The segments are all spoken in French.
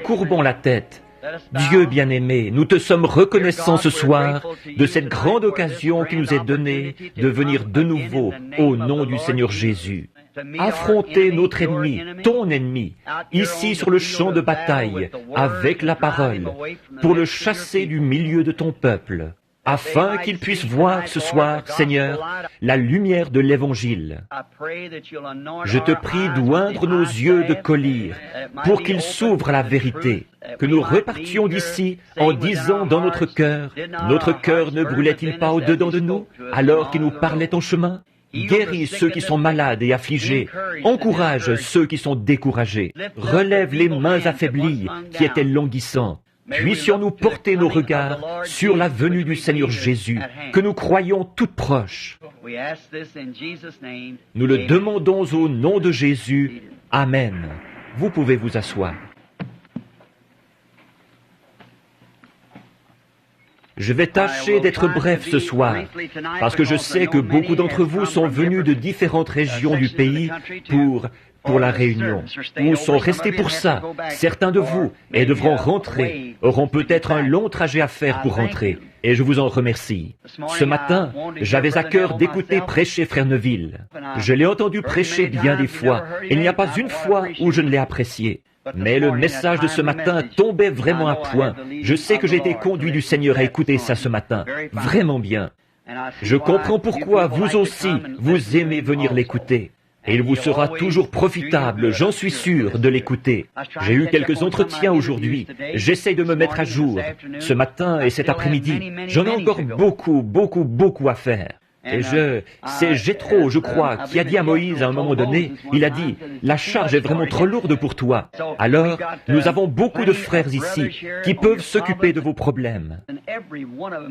courbons la tête. Dieu bien-aimé, nous te sommes reconnaissants ce soir de cette grande occasion qui nous est donnée de venir de nouveau au nom du Seigneur Jésus. Affronter notre ennemi, ton ennemi, ici sur le champ de bataille, avec la parole, pour le chasser du milieu de ton peuple, afin qu'il puisse voir ce soir, Seigneur, la lumière de l'Évangile. Je te prie d'oindre nos yeux de collyre, pour qu'ils s'ouvrent à la vérité, que nous repartions d'ici en disant dans notre cœur ne brûlait-il pas au-dedans de nous, alors qu'il nous parlait ton chemin? Guéris ceux qui sont malades et affligés. Encourage ceux qui sont découragés. Relève les mains affaiblies qui étaient languissantes. Puissions-nous porter nos regards sur la venue du Seigneur Jésus, que nous croyons toute proche. Nous le demandons au nom de Jésus. Amen. Vous pouvez vous asseoir. Je vais tâcher d'être bref ce soir, parce que je sais que beaucoup d'entre vous sont venus de différentes régions du pays pour la réunion, ou sont restés pour ça. Certains de vous, et devront rentrer, auront peut-être un long trajet à faire pour rentrer, et je vous en remercie. Ce matin, j'avais à cœur d'écouter prêcher Frère Neville. Je l'ai entendu prêcher bien des fois, et il n'y a pas une fois où je ne l'ai apprécié. Mais le message de ce matin tombait vraiment à point. Je sais que j'ai été conduit du Seigneur à écouter ça ce matin. Vraiment bien. Je comprends pourquoi vous aussi, vous aimez venir l'écouter. Et il vous sera toujours profitable, j'en suis sûr, de l'écouter. J'ai eu quelques entretiens aujourd'hui. J'essaie de me mettre à jour. Ce matin et cet après-midi, j'en ai encore beaucoup à faire. Et c'est Jéthro, je crois, qui a dit à Moïse à un moment donné, il a dit, la charge est vraiment trop lourde pour toi. Alors, nous avons beaucoup de frères ici qui peuvent s'occuper de vos problèmes.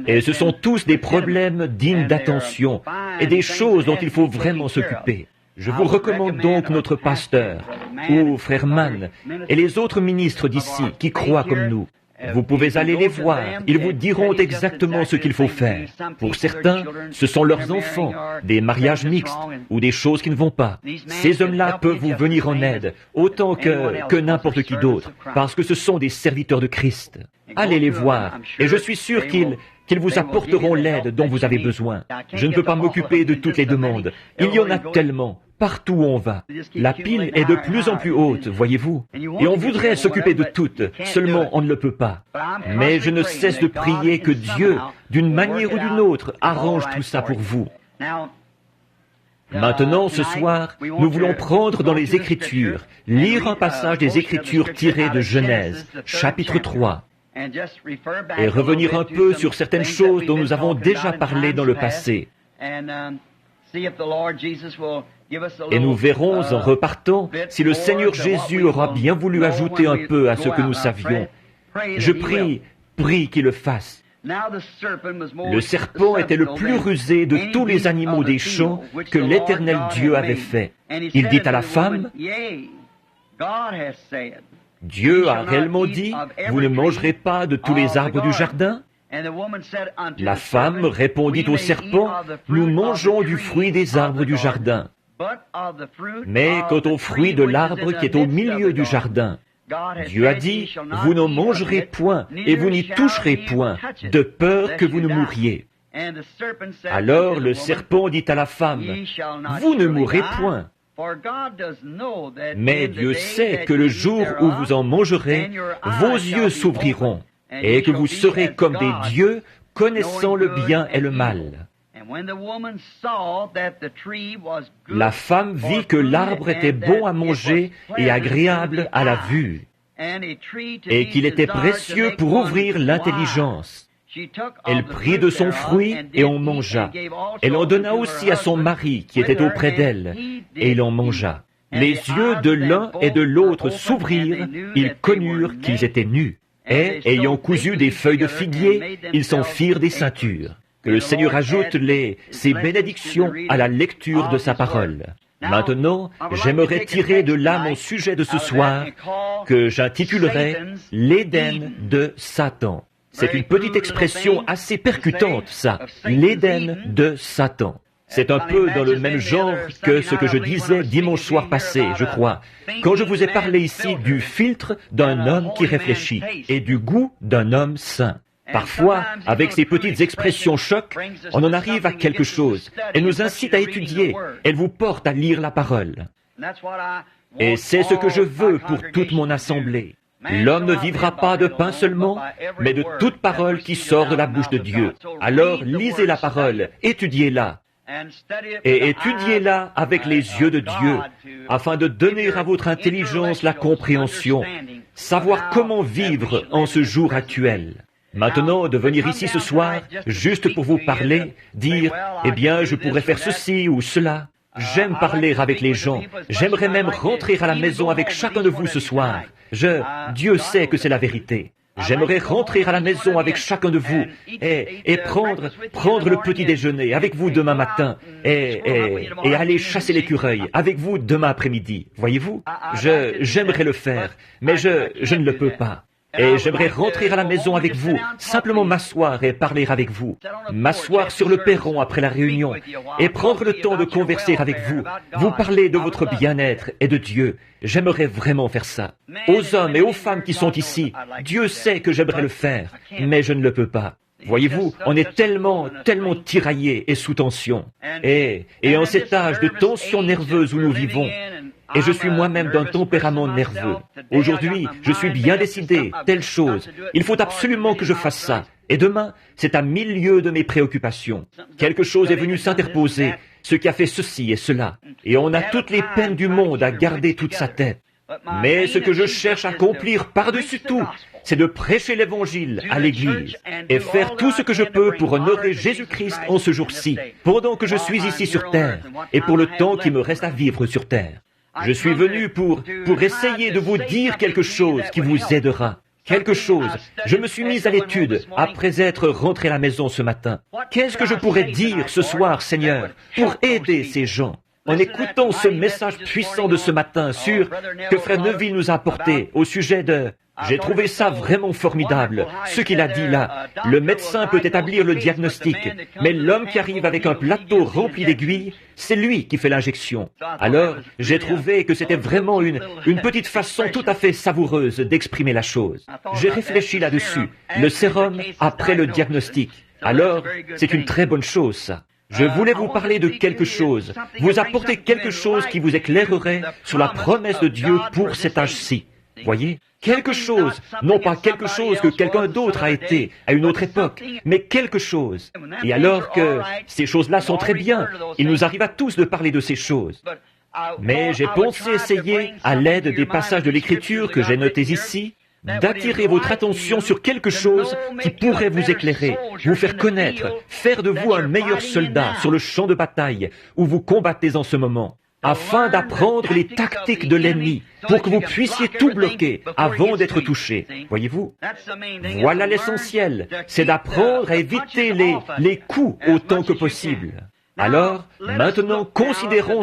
Et ce sont tous des problèmes dignes d'attention et des choses dont il faut vraiment s'occuper. Je vous recommande donc notre pasteur, ou frère Mann, et les autres ministres d'ici qui croient comme nous. Vous pouvez aller les voir, ils vous diront exactement ce qu'il faut faire. Pour certains, ce sont leurs enfants, des mariages mixtes ou des choses qui ne vont pas. Ces hommes-là peuvent vous venir en aide, autant que n'importe qui d'autre, parce que ce sont des serviteurs de Christ. Allez les voir, et je suis sûr qu'ils vous apporteront l'aide dont vous avez besoin. Je ne peux pas m'occuper de toutes les demandes. Il y en a tellement, partout où on va. La pile est de plus en plus haute, voyez-vous. Et on voudrait s'occuper de toutes, seulement on ne le peut pas. Mais je ne cesse de prier que Dieu, d'une manière ou d'une autre, arrange tout ça pour vous. Maintenant, ce soir, nous voulons prendre dans les Écritures, lire un passage des Écritures tiré de Genèse, chapitre 3. Et revenir un peu sur certaines choses dont nous avons déjà parlé dans le passé. Et nous verrons en repartant si le Seigneur Jésus aura bien voulu ajouter un peu à ce que nous savions. Je prie qu'il le fasse. Le serpent était le plus rusé de tous les animaux des champs que l'Éternel Dieu avait fait. Il dit à la femme, Dieu a réellement dit, vous ne mangerez pas de tous les arbres du jardin? La femme répondit au serpent, nous mangeons du fruit des arbres du jardin. Mais quant au fruit de l'arbre qui est au milieu du jardin, Dieu a dit, vous n'en mangerez point et vous n'y toucherez point, de peur que vous ne mouriez. Alors le serpent dit à la femme, vous ne mourrez point. Mais Dieu sait que le jour où vous en mangerez, vos yeux s'ouvriront, et que vous serez comme des dieux, connaissant le bien et le mal. La femme vit que l'arbre était bon à manger et agréable à la vue, et qu'il était précieux pour ouvrir l'intelligence. Elle prit de son fruit et en mangea. Elle en donna aussi à son mari qui était auprès d'elle, et il en mangea. Les yeux de l'un et de l'autre s'ouvrirent, ils connurent qu'ils étaient nus. Et, ayant cousu des feuilles de figuier, ils s'en firent des ceintures. Que le Seigneur ajoute ses bénédictions à la lecture de sa parole. Maintenant, j'aimerais tirer de là mon sujet de ce soir, que j'intitulerai « L'Éden de Satan ». C'est une petite expression assez percutante, ça, l'Éden de Satan. C'est un peu dans le même genre que ce que je disais dimanche soir passé, je crois, quand je vous ai parlé ici du filtre d'un homme qui réfléchit et du goût d'un homme saint. Parfois, avec ces petites expressions chocs, on en arrive à quelque chose. Elle nous incite à étudier, elle vous porte à lire la parole. Et c'est ce que je veux pour toute mon assemblée. L'homme ne vivra pas de pain seulement, mais de toute parole qui sort de la bouche de Dieu. Alors lisez la parole, étudiez-la. Et étudiez-la avec les yeux de Dieu, afin de donner à votre intelligence la compréhension, savoir comment vivre en ce « actuel. Maintenant, de venir ici ce soir, juste pour vous parler, dire, eh bien, je pourrais faire ceci ou cela. J'aime parler avec les gens. J'aimerais même rentrer à la maison avec chacun de vous ce soir. Dieu sait que c'est la vérité. J'aimerais rentrer à la maison avec chacun de vous et prendre le petit déjeuner avec vous demain matin et aller chasser l'écureuil avec vous demain après-midi. Voyez-vous? J'aimerais le faire, mais je ne le peux pas. Et j'aimerais rentrer à la maison avec vous, simplement m'asseoir et parler avec vous, m'asseoir sur le perron après la réunion et prendre le temps de converser avec vous, vous parler de votre bien-être et de Dieu. J'aimerais vraiment faire ça. Aux hommes et aux femmes qui sont ici, Dieu sait que j'aimerais le faire, mais je ne le peux pas. Voyez-vous, on est tellement tiraillés et sous tension. Et en cet âge de tension nerveuse où nous vivons, et je suis moi-même d'un tempérament nerveux. Aujourd'hui, je suis bien décidé, telle chose. Il faut absolument que je fasse ça. Et demain, c'est à 1000 lieues de mes préoccupations. Quelque chose est venu s'interposer, ce qui a fait ceci et cela. Et on a toutes les peines du monde à garder toute sa tête. Mais ce que je cherche à accomplir par-dessus tout, c'est de prêcher l'Évangile à l'Église et faire tout ce que je peux pour honorer Jésus-Christ en ce jour-ci, pendant que je suis ici sur terre et pour le temps qui me reste à vivre sur terre. Je suis venu pour essayer de vous dire quelque chose qui vous aidera. Quelque chose. Je me suis mis à l'étude après être rentré à la maison ce matin. Qu'est-ce que je pourrais dire ce soir, Seigneur, pour aider ces gens? En écoutant ce message puissant de ce matin que Frère Neville nous a apporté au sujet de... J'ai trouvé ça vraiment formidable, ce qu'il a dit là. Le médecin peut établir le diagnostic, mais l'homme qui arrive avec un plateau rempli d'aiguilles, c'est lui qui fait l'injection. Alors, j'ai trouvé que c'était vraiment une petite façon tout à fait savoureuse d'exprimer la chose. J'ai réfléchi là-dessus, le sérum après le diagnostic. Alors, c'est une très bonne chose, ça. Je voulais vous parler de quelque chose, vous apporter quelque chose qui vous éclairerait sur la promesse de Dieu pour cet âge-ci. Voyez? Quelque chose, non pas quelque chose que quelqu'un d'autre a été à une autre époque, mais quelque chose. Et alors que ces choses-là sont très bien, il nous arrive à tous de parler de ces choses. Mais j'ai pensé essayer, à l'aide des passages de l'Écriture que j'ai notés ici, d'attirer votre attention sur quelque chose qui pourrait vous éclairer, vous faire connaître, faire de vous un meilleur soldat sur le champ de bataille où vous combattez en ce moment, afin d'apprendre les tactiques de l'ennemi pour que vous puissiez tout bloquer avant d'être touché. Voyez-vous? Voilà l'essentiel, c'est d'apprendre à éviter les coups autant que possible. Alors, maintenant, considérons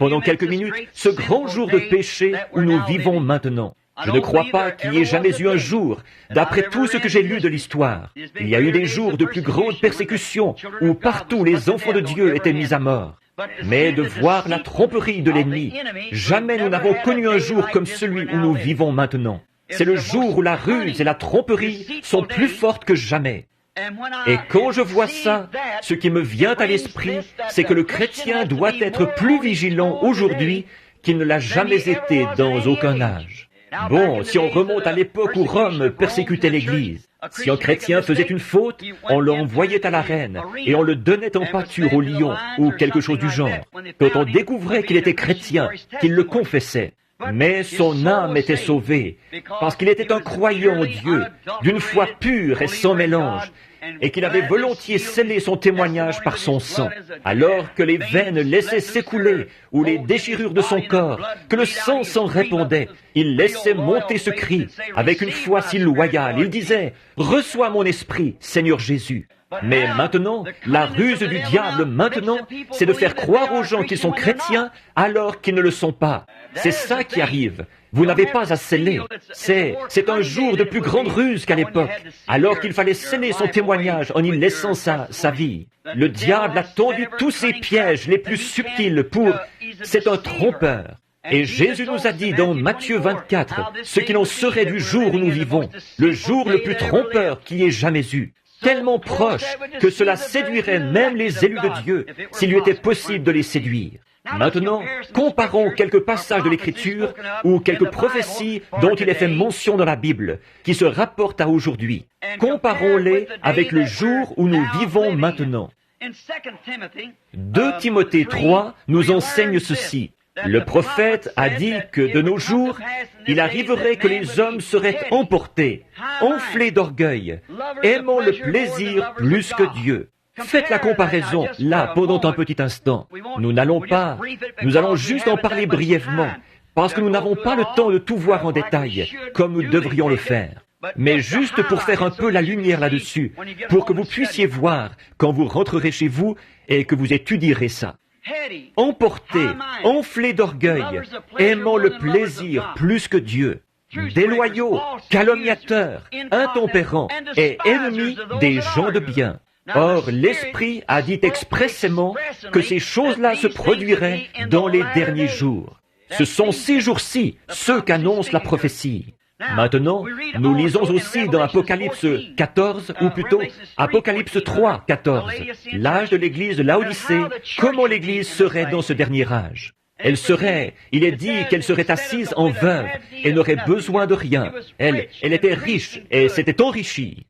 pendant quelques minutes, ce grand jour de péché où nous vivons maintenant. Je ne crois pas qu'il y ait jamais eu un jour, d'après tout ce que j'ai lu de l'histoire. Il y a eu des jours de plus grande persécution où partout les enfants de Dieu étaient mis à mort. Mais de voir la tromperie de l'ennemi, jamais nous n'avons connu un jour comme celui où nous vivons maintenant. C'est le jour où la ruse et la tromperie sont plus fortes que jamais. Et quand je vois ça, ce qui me vient à l'esprit, c'est que le chrétien doit être plus vigilant aujourd'hui qu'il ne l'a jamais été dans aucun âge. Bon, si on remonte à l'époque où Rome persécutait l'Église, si un chrétien faisait une faute, on l'envoyait à l'arène et on le donnait en pâture au lion ou quelque chose du genre. Quand on découvrait qu'il était chrétien, qu'il le confessait, mais son âme était sauvée parce qu'il était un croyant en Dieu, d'une foi pure et sans mélange, et qu'il avait volontiers scellé son témoignage par son sang, alors que les veines laissaient s'écouler, ou les déchirures de son corps, que le sang s'en répandait, il laissait monter ce cri, avec une foi si loyale, il disait « Reçois mon esprit, Seigneur Jésus ». Mais maintenant, la ruse du diable maintenant, c'est de faire croire aux gens qu'ils sont chrétiens alors qu'ils ne le sont pas. C'est ça qui arrive. Vous n'avez pas à sceller. C'est un jour de plus grande ruse qu'à l'époque, alors qu'il fallait sceller son témoignage en y laissant sa vie. Le diable a tendu tous ses pièges les plus subtils pour... C'est un trompeur. Et Jésus nous a dit dans Matthieu 24 ce qu'il en serait du jour où nous vivons, le jour le plus trompeur qu'il y ait jamais eu. Tellement proche que cela séduirait même les élus de Dieu, s'il lui était possible de les séduire. Maintenant, comparons quelques passages de l'Écriture ou quelques prophéties dont il est fait mention dans la Bible, qui se rapportent à aujourd'hui. Comparons-les avec le jour où nous vivons maintenant. 2 Timothée 3 nous enseigne ceci. Le prophète a dit que de nos jours, il arriverait que les hommes seraient emportés, enflés d'orgueil, aimant le plaisir plus que Dieu. Faites la comparaison, là, pendant un petit instant. Nous allons juste en parler brièvement, parce que nous n'avons pas le temps de tout voir en détail, comme nous devrions le faire. Mais juste pour faire un peu la lumière là-dessus, pour que vous puissiez voir quand vous rentrerez chez vous et que vous étudierez ça. Emportés, enflés d'orgueil, aimant le plaisir plus que Dieu, déloyaux, calomniateurs, intempérants et ennemis des gens de bien. Or, l'Esprit a dit expressément que ces choses-là se produiraient dans les derniers jours. Ce sont ces jours-ci ceux qu'annonce la prophétie. Maintenant, nous lisons aussi dans Apocalypse 14, ou plutôt Apocalypse 3, 14, l'âge de l'église de Laodicée, comment l'église serait dans ce dernier âge. Il est dit qu'elle serait assise en veuve et n'aurait besoin de rien. Elle était riche et s'était enrichie.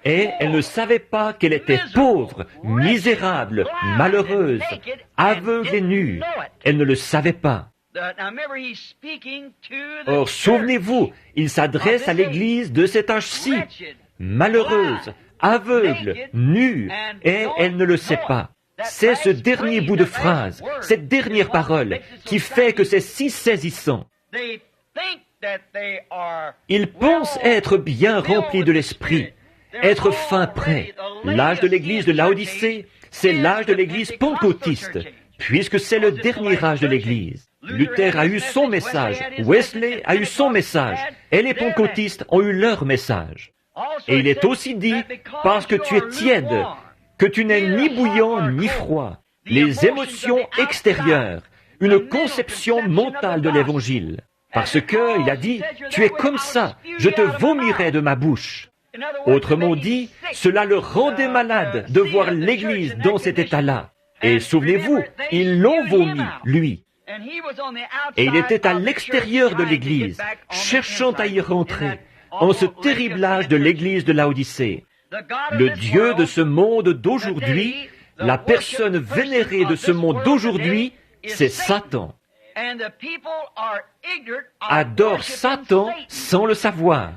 Et elle ne savait pas qu'elle était pauvre, misérable, malheureuse, aveugle et nue. Elle ne le savait pas. Or, souvenez-vous, il s'adresse à l'église de cet âge-ci, malheureuse, aveugle, nue, et elle ne le sait pas. C'est ce dernier bout de phrase, cette dernière parole, qui fait que c'est si saisissant. Ils pensent être bien remplis de l'esprit, être fin prêt. L'âge de l'église de Laodicée, c'est l'âge de l'église pentecôtiste, puisque c'est le dernier âge de l'église. Luther a eu son message, Wesley a eu son message, et les pentecôtistes ont eu leur message. Et il est aussi dit, parce que tu es tiède, que tu n'es ni bouillant ni froid, les émotions extérieures, une conception mentale de l'Évangile. Parce que, il a dit, tu es comme ça, je te vomirai de ma bouche. Autrement dit, cela le rendait malade de voir l'Église dans cet état-là. Et souvenez-vous, ils l'ont vomi, lui. Et il était à l'extérieur de l'Église, cherchant à y rentrer, en ce terrible âge de l'Église de Laodicée. Le Dieu de ce monde d'aujourd'hui, la personne vénérée de ce monde d'aujourd'hui, c'est Satan. Adore Satan sans le savoir.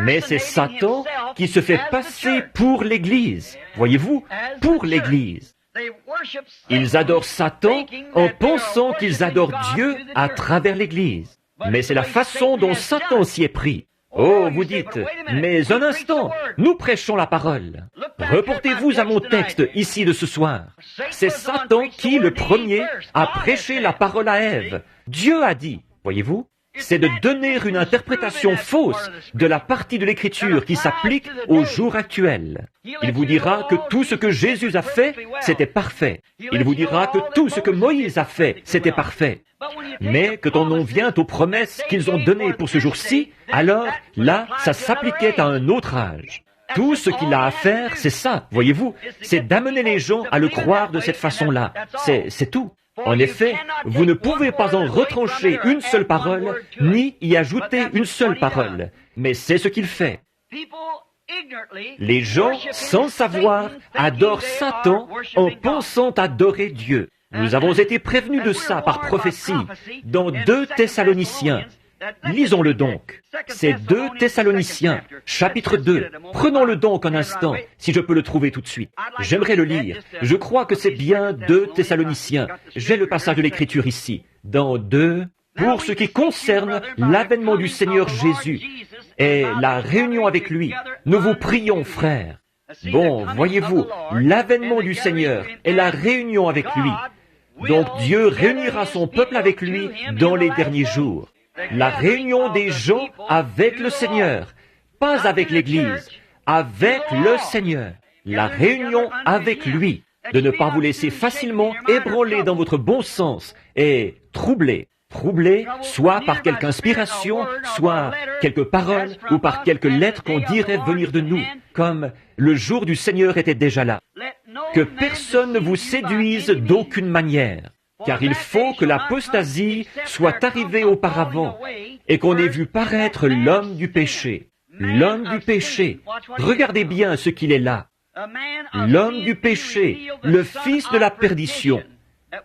Mais c'est Satan qui se fait passer pour l'Église. Voyez-vous, pour l'Église. Ils adorent Satan en pensant qu'ils adorent Dieu à travers l'Église. Mais c'est la façon dont Satan s'y est pris. Oh, vous dites, mais un instant, nous prêchons la parole. Reportez-vous à mon texte ici de ce soir. C'est Satan qui, le premier, a prêché la parole à Ève. Dieu a dit, voyez-vous, c'est de donner une interprétation fausse de la partie de l'Écriture qui s'applique au jour actuel. Il vous dira que tout ce que Jésus a fait, c'était parfait. Il vous dira que tout ce que Moïse a fait, c'était parfait. Mais quand on en vient aux promesses qu'ils ont données pour ce jour-ci, alors là, ça s'appliquait à un autre âge. Tout ce qu'il a à faire, c'est ça, voyez-vous, c'est d'amener les gens à le croire de cette façon-là. C'est tout. En effet, vous ne pouvez pas en retrancher une seule parole, ni y ajouter une seule parole. Mais c'est ce qu'il fait. Les gens, sans savoir, adorent Satan en pensant adorer Dieu. Nous avons été prévenus de ça par prophétie dans 2 Thessaloniciens. Lisons-le donc. C'est 2 Thessaloniciens, chapitre 2. Prenons-le donc un instant, si je peux le trouver tout de suite. J'aimerais le lire. Je crois que c'est bien 2 Thessaloniciens. J'ai le passage de l'Écriture ici. Dans 2, pour ce qui concerne l'avènement du Seigneur Jésus est la réunion avec lui. Nous vous prions, frères. Bon, voyez-vous, l'avènement du Seigneur est la réunion avec lui. Donc Dieu réunira son peuple avec lui dans les derniers jours. La réunion des gens avec le Seigneur, pas avec l'Église, avec le Seigneur. La réunion avec lui. De ne pas vous laisser facilement ébranler dans votre bon sens et troubler, soit par quelque inspiration, soit quelques paroles, ou par quelques lettres qu'on dirait venir de nous, comme le jour du Seigneur était déjà là. Que personne ne vous séduise d'aucune manière, car il faut que l'apostasie soit arrivée auparavant, et qu'on ait vu paraître l'homme du péché. L'homme du péché. Regardez bien ce qu'il est là. L'homme du péché, le fils de la perdition.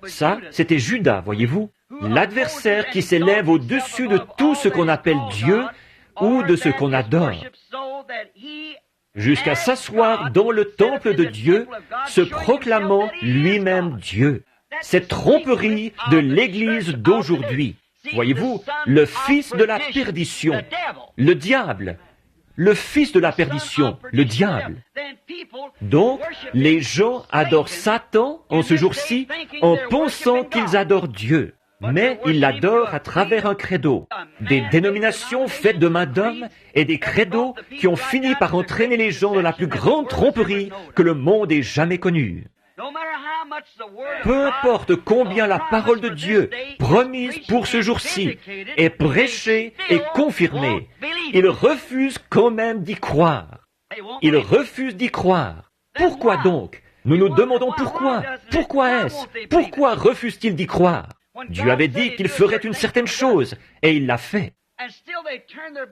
Ça, c'était Judas, voyez-vous. L'adversaire qui s'élève au-dessus de tout ce qu'on appelle Dieu ou de ce qu'on adore, jusqu'à s'asseoir dans le temple de Dieu, se proclamant lui-même Dieu. Cette tromperie de l'Église d'aujourd'hui. Voyez-vous, le fils de la perdition, le diable, le fils de la perdition, le diable. Donc, les gens adorent Satan en ce jour-ci en pensant qu'ils adorent Dieu. Mais ils l'adorent à travers un credo. Des dénominations faites de main d'homme et des credos qui ont fini par entraîner les gens dans la plus grande tromperie que le monde ait jamais connue. Peu importe combien la parole de Dieu, promise pour ce jour-ci, est prêchée et confirmée, ils refusent quand même d'y croire. Ils refusent d'y croire. Pourquoi donc? Nous nous demandons pourquoi. Pourquoi est-ce? Pourquoi refusent-ils d'y croire? Dieu avait dit qu'il ferait une certaine chose, et il l'a fait.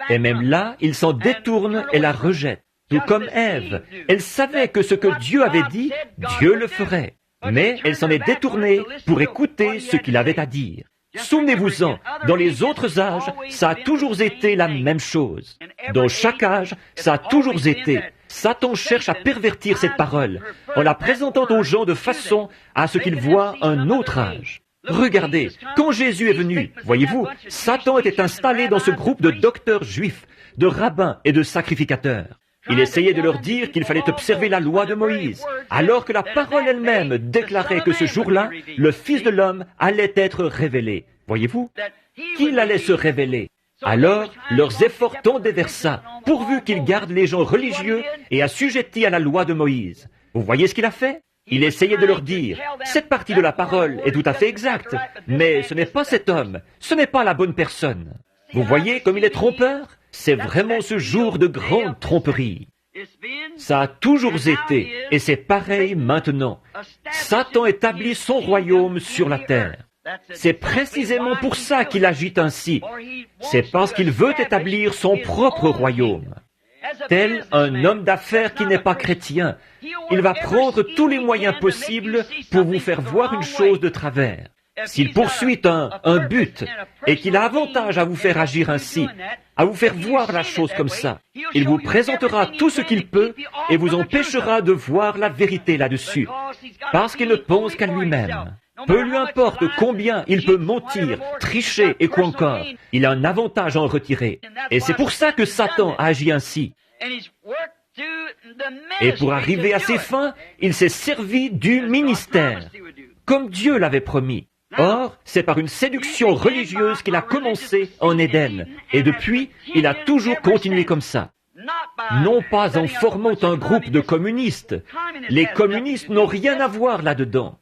Et même là, ils s'en détournent et la rejettent. Tout comme Ève, elle savait que ce que Dieu avait dit, Dieu le ferait. Mais elle s'en est détournée pour écouter ce qu'il avait à dire. Souvenez-vous-en, dans les autres âges, ça a toujours été la même chose. Dans chaque âge, ça a toujours été. Satan cherche à pervertir cette parole, en la présentant aux gens de façon à ce qu'ils voient un autre âge. Regardez, quand Jésus est venu, voyez-vous, Satan était installé dans ce groupe de docteurs juifs, de rabbins et de sacrificateurs. Il essayait de leur dire qu'il fallait observer la loi de Moïse, alors que la parole elle-même déclarait que ce jour-là, le Fils de l'homme allait être révélé. Voyez-vous, qu'il allait se révéler. Alors, leurs efforts tendaient vers ça, pourvu qu'ils gardent les gens religieux et assujettis à la loi de Moïse. Vous voyez ce qu'il a fait? Il essayait de leur dire, cette partie de la parole est tout à fait exacte, mais ce n'est pas cet homme, ce n'est pas la bonne personne. Vous voyez comme il est trompeur? C'est vraiment ce jour de grande tromperie. Ça a toujours été, et c'est pareil maintenant. Satan établit son royaume sur la terre. C'est précisément pour ça qu'il agit ainsi. C'est parce qu'il veut établir son propre royaume. Tel un homme d'affaires qui n'est pas chrétien, il va prendre tous les moyens possibles pour vous faire voir une chose de travers. S'il poursuit un but et qu'il a avantage à vous faire agir ainsi, à vous faire voir la chose comme ça, il vous présentera tout ce qu'il peut et vous empêchera de voir la vérité là-dessus, parce qu'il ne pense qu'à lui-même. Peu lui importe combien il peut mentir, tricher et quoi encore, il a un avantage à en retirer. Et c'est pour ça que Satan agit ainsi. Et pour arriver à ses fins, il s'est servi du ministère, comme Dieu l'avait promis. Or, c'est par une séduction religieuse qu'il a commencé en Éden, et depuis, il a toujours continué comme ça. Non pas en formant un groupe de communistes. Les communistes n'ont rien à voir là-dedans.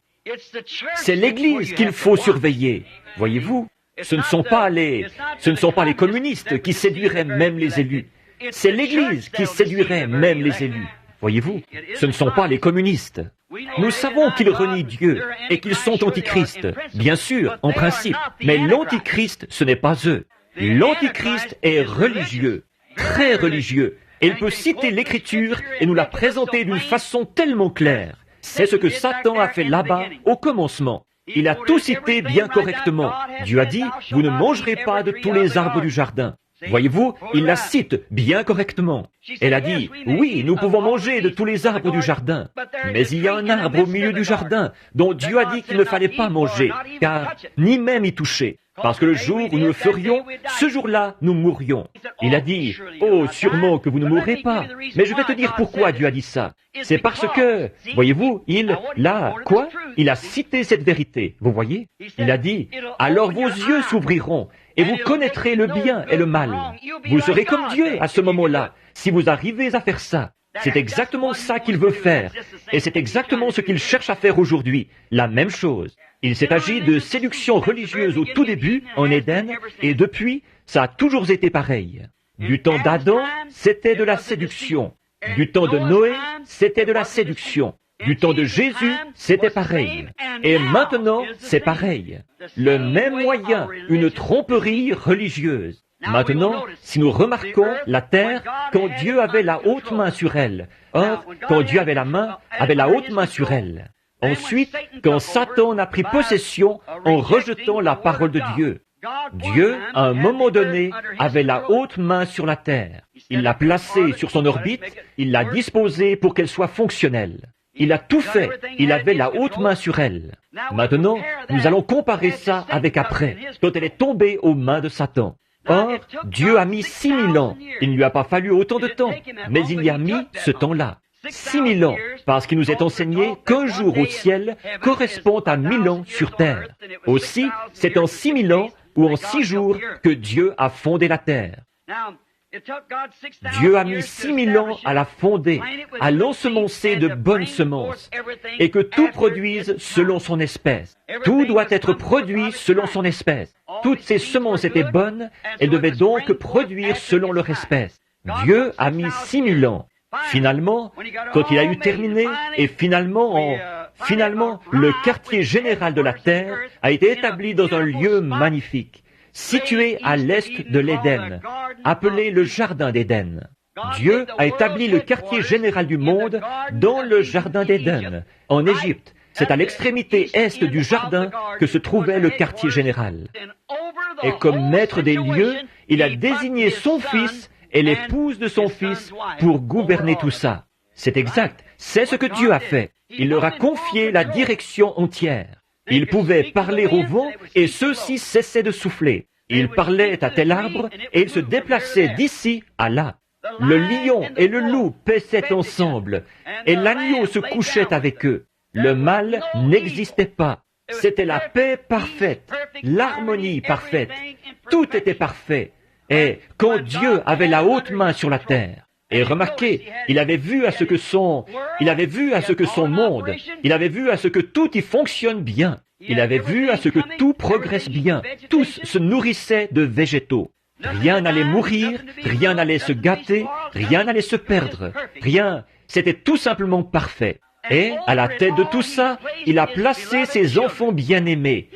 C'est l'Église qu'il faut surveiller. Voyez-vous, ce ne sont pas les communistes qui séduiraient même les élus. C'est l'Église qui séduirait même les élus. Voyez-vous, ce ne sont pas les communistes. Nous savons qu'ils renient Dieu et qu'ils sont antichristes, bien sûr, en principe. Mais l'antichrist, ce n'est pas eux. L'antichrist est religieux, très religieux. Et il peut citer l'Écriture et nous la présenter d'une façon tellement claire. C'est ce que Satan a fait là-bas au commencement. Il a tout cité bien correctement. Dieu a dit, vous ne mangerez pas de tous les arbres du jardin. Voyez-vous, il la cite bien correctement. Elle a dit, oui, nous pouvons manger de tous les arbres du jardin. Mais il y a un arbre au milieu du jardin dont Dieu a dit qu'il ne fallait pas manger, car ni même y toucher. Parce que le jour où nous le ferions, ce jour-là, nous mourrions. Il a dit, « Oh, sûrement que vous ne mourrez pas. » Mais je vais te dire pourquoi Dieu a dit ça. C'est parce que, voyez-vous, il a cité cette vérité, vous voyez? Il a dit, « Alors vos yeux s'ouvriront, et vous connaîtrez le bien et le mal. » Vous serez comme Dieu à ce moment-là, si vous arrivez à faire ça. C'est exactement ça qu'il veut faire, et c'est exactement ce qu'il cherche à faire aujourd'hui, la même chose. Il s'est agi de séduction religieuse au tout début, en Éden, et depuis, ça a toujours été pareil. Du temps d'Adam, c'était de la séduction. Du temps de Noé, c'était de la séduction. Du temps de Jésus, c'était pareil. Et maintenant, c'est pareil. Le même moyen, une tromperie religieuse. Maintenant, si nous remarquons la terre, quand Dieu avait la haute main sur elle, or, quand Dieu avait la haute main sur elle. Ensuite, quand Satan a pris possession en rejetant la parole de Dieu, Dieu, à un moment donné, avait la haute main sur la terre. Il l'a placée sur son orbite, il l'a disposée pour qu'elle soit fonctionnelle. Il a tout fait, il avait la haute main sur elle. Maintenant, nous allons comparer ça avec après, quand elle est tombée aux mains de Satan. Or, Dieu a mis 6000 ans. Il ne lui a pas fallu autant de temps, mais il y a mis ce temps-là. 6000 ans, parce qu'il nous est enseigné qu'un jour au ciel correspond à 1000 ans sur terre. Aussi, c'est en 6000 ans ou en 6 jours que Dieu a fondé la terre. Dieu a mis 6000 ans à la fonder, à l'ensemencer de bonnes semences, et que tout produise selon son espèce. Tout doit être produit selon son espèce. Toutes ces semences étaient bonnes, elles devaient donc produire selon leur espèce. Dieu a mis 6000 ans. Finalement, quand il a eu terminé, et finalement, le quartier général de la terre a été établi dans un lieu magnifique, situé à l'est de l'Éden, appelé le Jardin d'Éden. Dieu a établi le quartier général du monde dans le Jardin d'Éden, en Égypte. C'est à l'extrémité est du jardin que se trouvait le quartier général. Et comme maître des lieux, il a désigné son fils et l'épouse de son fils pour gouverner tout ça. C'est exact, c'est ce que Dieu a fait. Il leur a confié la direction entière. Il pouvait parler au vent et ceux-ci cessaient de souffler. Il parlait à tel arbre et il se déplaçait d'ici à là. Le lion et le loup paissaient ensemble et l'agneau se couchait avec eux. Le mal n'existait pas. C'était la paix parfaite, l'harmonie parfaite. Tout était parfait. Et quand Dieu avait la haute main sur la terre, et remarquez, il avait vu à ce que son monde, il avait vu à ce que tout y fonctionne bien. Il avait vu à ce que tout progresse bien. Tous se nourrissaient de végétaux. Rien n'allait mourir, rien n'allait se gâter, rien n'allait se perdre. Rien, c'était tout simplement parfait. Et, à la tête de tout ça, il a placé ses enfants bien-aimés,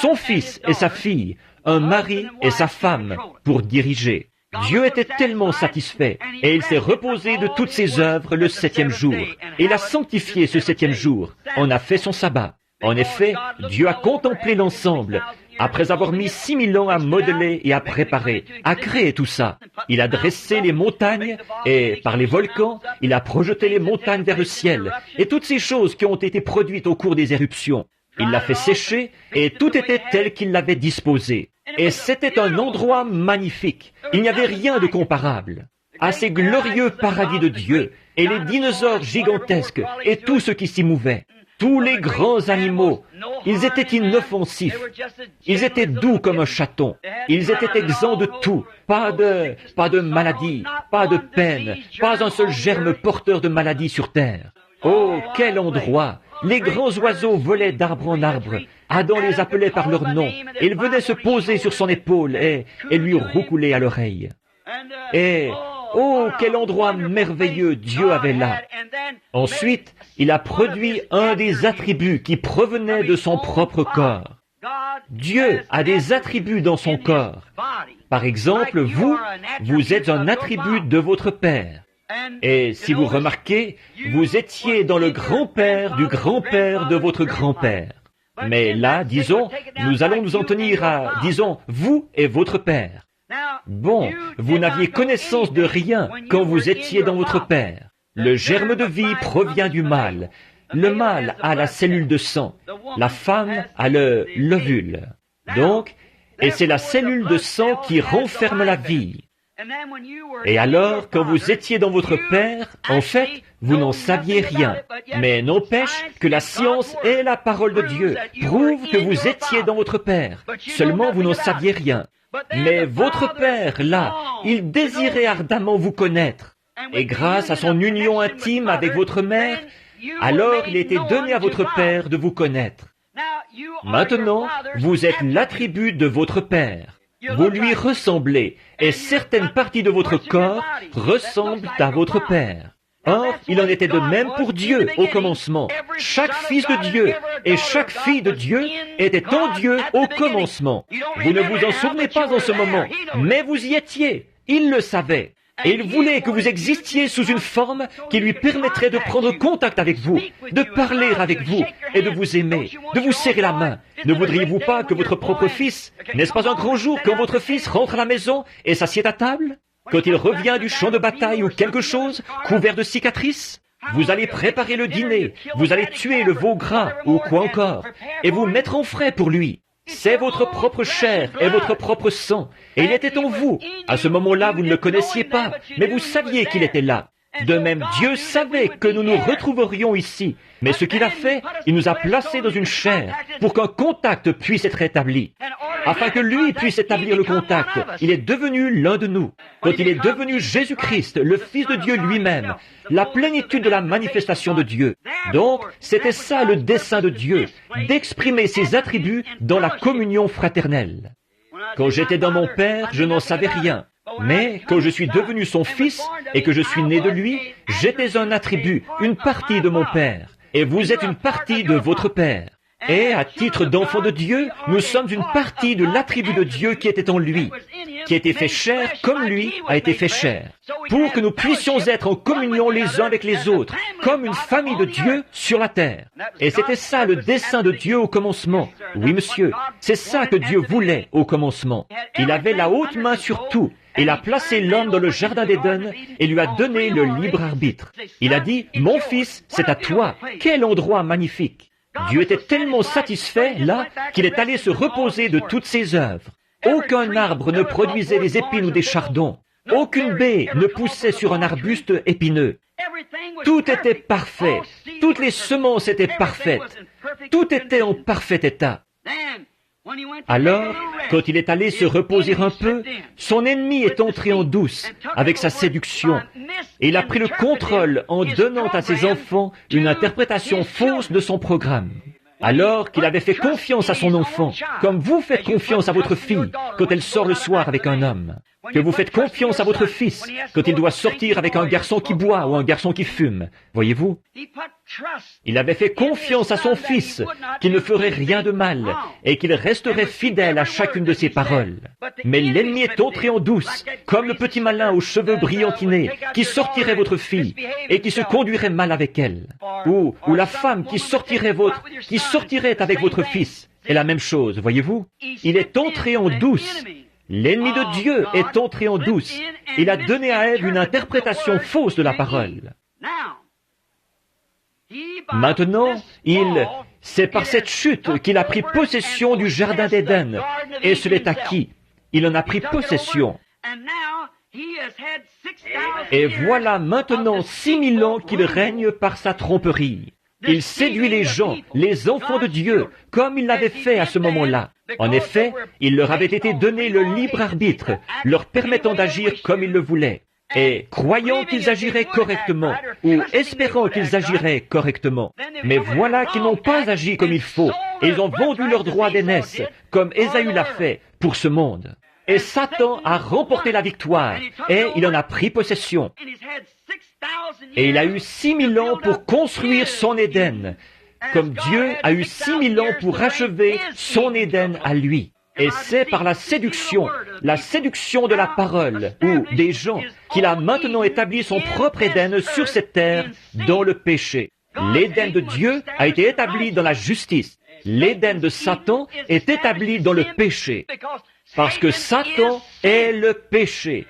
son fils et sa fille, un mari et sa femme, pour diriger. Dieu était tellement satisfait, et il s'est reposé de toutes ses œuvres le 7e jour. Et il a sanctifié ce 7e jour, en a fait son sabbat. En effet, Dieu a contemplé l'ensemble, après avoir mis 6000 ans à modeler et à préparer, à créer tout ça. Il a dressé les montagnes, et par les volcans, il a projeté les montagnes vers le ciel, et toutes ces choses qui ont été produites au cours des éruptions. Il l'a fait sécher, et tout était tel qu'il l'avait disposé. Et c'était un endroit magnifique. Il n'y avait rien de comparable à ces glorieux paradis de Dieu, et les dinosaures gigantesques, et tout ce qui s'y mouvait. Tous les grands animaux, ils étaient inoffensifs. Ils étaient doux comme un chaton. Ils étaient exempts de tout. Pas de maladie, pas de peine, pas un seul germe porteur de maladie sur terre. Oh, quel endroit! Les grands oiseaux volaient d'arbre en arbre. Adam les appelait par leur nom. Et il venait se poser sur son épaule et lui roucouler à l'oreille. Et, oh, quel endroit merveilleux Dieu avait là! Ensuite, il a produit un des attributs qui provenaient de son propre corps. Dieu a des attributs dans son corps. Par exemple, vous êtes un attribut de votre Père. Et si vous remarquez, vous étiez dans le grand-père du grand-père de votre grand-père. Mais là, disons, nous allons nous en tenir à, disons, vous et votre Père. Bon, vous n'aviez connaissance de rien quand vous étiez dans votre Père. Le germe de vie provient du mâle. Le mâle a la cellule de sang. La femme a l'ovule. Donc, Et c'est la cellule de sang qui renferme la vie. Et alors, quand vous étiez dans votre Père, en fait, vous n'en saviez rien. Mais n'empêche que la science et la parole de Dieu prouvent que vous étiez dans votre Père. Seulement, vous n'en saviez rien. Mais votre Père, là, il désirait ardemment vous connaître. Et grâce à son union intime avec votre mère, alors il était donné à votre Père de vous connaître. Maintenant, vous êtes l'attribut de votre Père. Vous lui ressemblez, et certaines parties de votre corps ressemblent à votre Père. Or, il en était de même pour Dieu au commencement. Chaque fils de Dieu et chaque fille de Dieu était en Dieu au commencement. Vous ne vous en souvenez pas en ce moment, mais vous y étiez. Il le savait. Et il voulait que vous existiez sous une forme qui lui permettrait de prendre contact avec vous, de parler avec vous et de vous aimer, de vous serrer la main. Ne voudriez-vous pas que votre propre fils, n'est-ce pas un grand jour quand votre fils rentre à la maison et s'assied à table? Quand il revient du champ de bataille ou quelque chose, couvert de cicatrices? Vous allez préparer le dîner, vous allez tuer le veau gras ou quoi encore, et vous mettre en frais pour lui. C'est votre propre chair et votre propre sang, et il était en vous. À ce moment-là, vous ne le connaissiez pas, mais vous saviez qu'il était là. De même, Dieu savait que nous nous retrouverions ici, mais ce qu'il a fait, il nous a placés dans une chair pour qu'un contact puisse être établi. Afin que lui puisse établir le contact, il est devenu l'un de nous. Quand il est devenu Jésus-Christ, le Fils de Dieu lui-même, la plénitude de la manifestation de Dieu. Donc, c'était ça le dessein de Dieu, d'exprimer ses attributs dans la communion fraternelle. Quand j'étais dans mon Père, je n'en savais rien. Mais quand je suis devenu son fils et que je suis né de lui, j'étais un attribut, une partie de mon Père. Et vous êtes une partie de votre Père. Et à titre d'enfant de Dieu, nous sommes une partie de l'attribut de Dieu qui était en lui, qui a été fait chair comme lui a été fait chair, pour que nous puissions être en communion les uns avec les autres, comme une famille de Dieu sur la terre. Et c'était ça le dessein de Dieu au commencement. Oui, monsieur, c'est ça que Dieu voulait au commencement. Il avait la haute main sur tout. Il a placé l'homme dans le jardin d'Éden et lui a donné le libre arbitre. Il a dit, « Mon fils, c'est à toi. Quel endroit magnifique !» Dieu était tellement satisfait, là, qu'il est allé se reposer de toutes ses œuvres. Aucun arbre ne produisait des épines ou des chardons. Aucune baie ne poussait sur un arbuste épineux. Tout était parfait. Toutes les semences étaient parfaites. Tout était en parfait état. Alors, quand il est allé se reposer un peu, son ennemi est entré en douce avec sa séduction. Et il a pris le contrôle en donnant à ses enfants une interprétation fausse de son programme. Alors qu'il avait fait confiance à son enfant, comme vous faites confiance à votre fille quand elle sort le soir avec un homme, que vous faites confiance à votre fils quand il doit sortir avec un garçon qui boit ou un garçon qui fume. Voyez-vous? Il avait fait confiance à son fils qu'il ne ferait rien de mal et qu'il resterait fidèle à chacune de ses paroles. Mais l'ennemi est entré en douce, comme le petit malin aux cheveux brillantinés qui sortirait votre fille et qui se conduirait mal avec elle. Ou la femme qui sortirait avec votre fils. Et la même chose, voyez-vous? Il est entré en douce. L'ennemi de Dieu est entré en douce. Il a donné à Ève une interprétation fausse de la parole. Maintenant, c'est par cette chute qu'il a pris possession du jardin d'Éden. Et ce l'est acquis. Il en a pris possession. Et voilà maintenant 6000 ans qu'il règne par sa tromperie. Il séduit les gens, les enfants de Dieu, comme il l'avait fait à ce moment-là. En effet, il leur avait été donné le libre arbitre, leur permettant d'agir comme ils le voulaient. Et croyant qu'ils agiraient correctement, ou espérant qu'ils agiraient correctement. Mais voilà qu'ils n'ont pas agi comme il faut, et ils ont vendu leurs droits d'aînesse, comme Ésaü l'a fait, pour ce monde. Et Satan a remporté la victoire, et il en a pris possession. Et il a eu 6000 ans pour construire son Éden, comme Dieu a eu 6000 ans pour achever son Éden à lui. Et c'est par la séduction de la parole, ou des gens, qu'il a maintenant établi son propre Éden sur cette terre, dans le péché. L'Éden de Dieu a été établi dans la justice. L'Éden de Satan est établi dans le péché. Parce que Satan est le péché.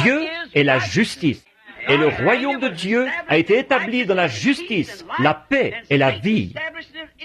Dieu est la justice. Et le royaume de Dieu a été établi dans la justice, la paix et la vie.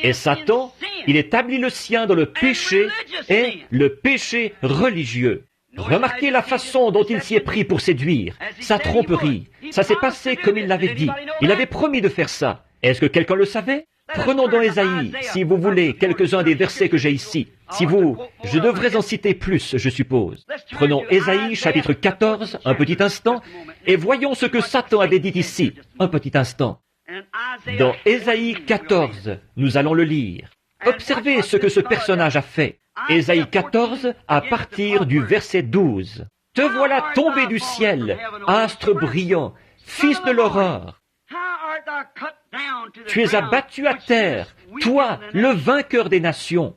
Et Satan, il établit le sien dans le péché et le péché religieux. Remarquez la façon dont il s'y est pris pour séduire, sa tromperie. Ça s'est passé comme il l'avait dit. Il avait promis de faire ça. Est-ce que quelqu'un le savait? Prenons dans Ésaïe, si vous voulez, quelques-uns des versets que j'ai ici. Je devrais en citer plus, je suppose. Prenons Ésaïe, chapitre 14, un petit instant, et voyons ce que Satan avait dit ici, un petit instant. Dans Ésaïe 14, nous allons le lire. Observez ce que ce personnage a fait. Ésaïe 14, à partir du verset 12. « Te voilà tombé du ciel, astre brillant, fils de l'aurore. Tu es abattu à terre, toi, le vainqueur des nations.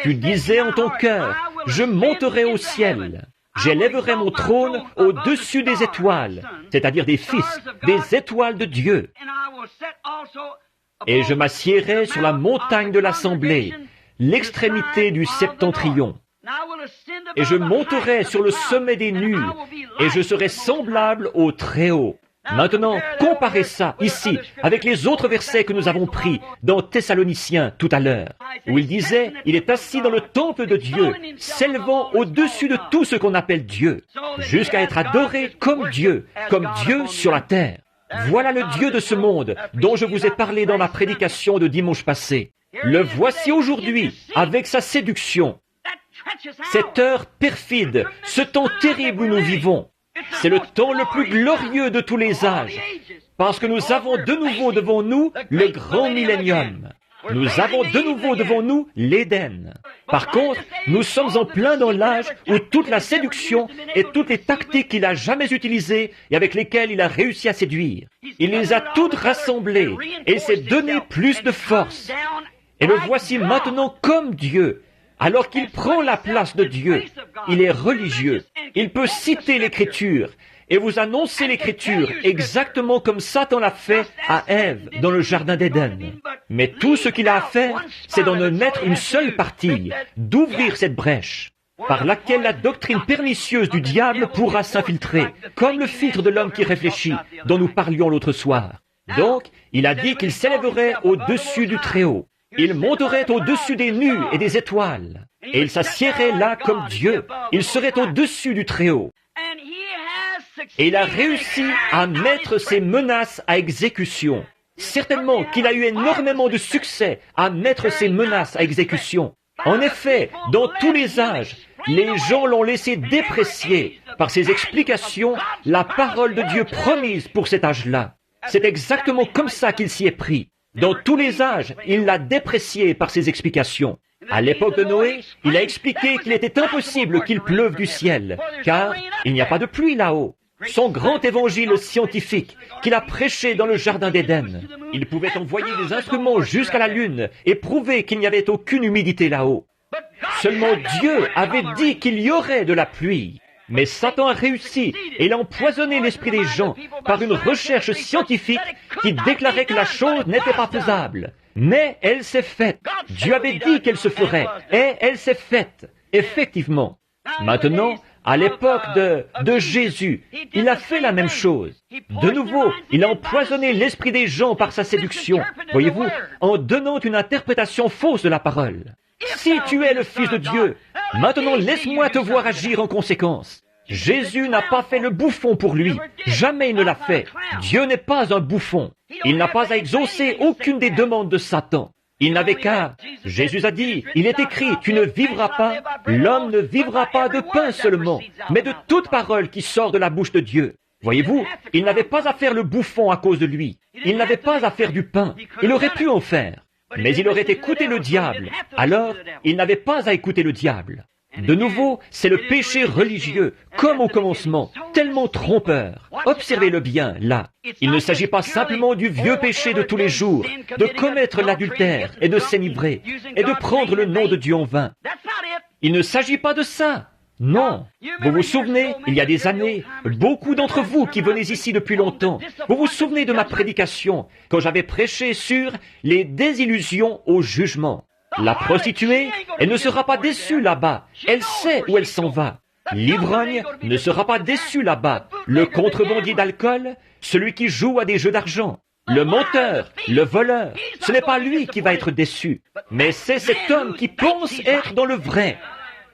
Tu disais en ton cœur, je monterai au ciel. J'élèverai mon trône au-dessus des étoiles, c'est-à-dire des fils, des étoiles de Dieu. Et je m'assiérai sur la montagne de l'assemblée, l'extrémité du septentrion. Et je monterai sur le sommet des nues, et je serai semblable au Très-Haut. » Maintenant, comparez ça ici avec les autres versets que nous avons pris dans Thessaloniciens tout à l'heure, où il disait, il est assis dans le temple de Dieu, s'élevant au-dessus de tout ce qu'on appelle Dieu, jusqu'à être adoré comme Dieu sur la terre. Voilà le Dieu de ce monde dont je vous ai parlé dans ma prédication de dimanche passé. Le voici aujourd'hui avec sa séduction. Cette heure perfide, ce temps terrible où nous vivons, c'est le temps le plus glorieux de tous les âges, parce que nous avons de nouveau devant nous le grand millénium. Nous avons de nouveau devant nous l'Éden. Par contre, nous sommes en plein dans l'âge où toute la séduction et toutes les tactiques qu'il a jamais utilisées et avec lesquelles il a réussi à séduire, il les a toutes rassemblées et s'est donné plus de force. Et le voici maintenant comme Dieu. Alors qu'il prend la place de Dieu, il est religieux. Il peut citer l'Écriture et vous annoncer l'Écriture exactement comme Satan l'a fait à Ève dans le jardin d'Éden. Mais tout ce qu'il a à faire, c'est d'en mettre une seule partie, d'ouvrir cette brèche, par laquelle la doctrine pernicieuse du diable pourra s'infiltrer, comme le filtre de l'homme qui réfléchit, dont nous parlions l'autre soir. Donc, il a dit qu'il s'élèverait au-dessus du Très-Haut. Il monterait au-dessus des nues et des étoiles, et il s'assiérait là comme Dieu. Il serait au-dessus du Très-Haut. Et il a réussi à mettre ses menaces à exécution. Certainement qu'il a eu énormément de succès à mettre ses menaces à exécution. En effet, dans tous les âges, les gens l'ont laissé déprécier par ses explications la parole de Dieu promise pour cet âge-là. C'est exactement comme ça qu'il s'y est pris. Dans tous les âges, il l'a déprécié par ses explications. À l'époque de Noé, il a expliqué qu'il était impossible qu'il pleuve du ciel, car il n'y a pas de pluie là-haut. Son grand évangile scientifique qu'il a prêché dans le jardin d'Éden, il pouvait envoyer des instruments jusqu'à la lune et prouver qu'il n'y avait aucune humidité là-haut. Seulement Dieu avait dit qu'il y aurait de la pluie. Mais Satan a réussi et il a empoisonné l'esprit des gens par une recherche scientifique qui déclarait que la chose n'était pas faisable. Mais elle s'est faite. Dieu avait dit qu'elle se ferait et elle s'est faite. Effectivement. Maintenant, à l'époque de Jésus, il a fait la même chose. De nouveau, il a empoisonné l'esprit des gens par sa séduction. Voyez-vous, en donnant une interprétation fausse de la parole. Si tu es le Fils de Dieu, maintenant laisse-moi te voir agir en conséquence. Jésus n'a pas fait le bouffon pour lui. Jamais il ne l'a fait. Dieu n'est pas un bouffon. Il n'a pas à exaucer aucune des demandes de Satan. Il n'avait qu'à. Jésus a dit, il est écrit, tu ne vivras pas, l'homme ne vivra pas de pain seulement, mais de toute parole qui sort de la bouche de Dieu. Voyez-vous, il n'avait pas à faire le bouffon à cause de lui. Il n'avait pas à faire du pain. Il aurait pu en faire. Mais il aurait écouté le diable. Alors, il n'avait pas à écouter le diable. De nouveau, c'est le péché religieux, comme au commencement, tellement trompeur. Observez-le bien, là. Il ne s'agit pas simplement du vieux péché de tous les jours, de commettre l'adultère et de s'énivrer, et de prendre le nom de Dieu en vain. Il ne s'agit pas de ça. Non. Vous vous souvenez, il y a des années, beaucoup d'entre vous qui venez ici depuis longtemps, vous vous souvenez de ma prédication quand j'avais prêché sur les désillusions au jugement. La prostituée, elle ne sera pas déçue là-bas. Elle sait où elle s'en va. L'ivrogne ne sera pas déçu là-bas. Le contrebandier d'alcool, celui qui joue à des jeux d'argent, le menteur, le voleur, ce n'est pas lui qui va être déçu, mais c'est cet homme qui pense être dans le vrai.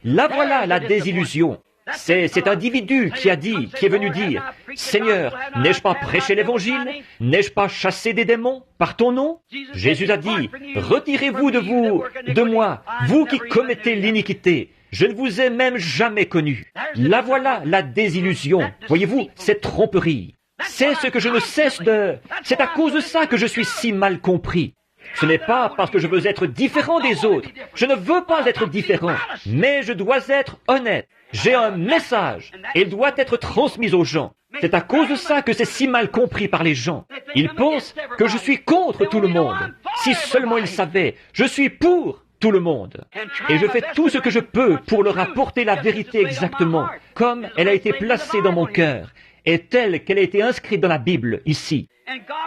Là voilà la désillusion. C'est cet individu qui est venu dire, « Seigneur, n'ai-je pas prêché l'Évangile? N'ai-je pas chassé des démons par ton nom ?» Jésus a dit, « Retirez-vous de moi, vous qui commettez l'iniquité. Je ne vous ai même jamais connu. » Là voilà la désillusion. Voyez-vous, cette tromperie. C'est ce que je ne cesse de... C'est à cause de ça que je suis si mal compris. Ce n'est pas parce que je veux être différent des autres. Je ne veux pas être différent, mais je dois être honnête. J'ai un message et il doit être transmis aux gens. C'est à cause de ça que c'est si mal compris par les gens. Ils pensent que je suis contre tout le monde. Si seulement ils savaient, je suis pour tout le monde. Et je fais tout ce que je peux pour leur apporter la vérité exactement, comme elle a été placée dans mon cœur, et telle qu'elle a été inscrite dans la Bible, ici.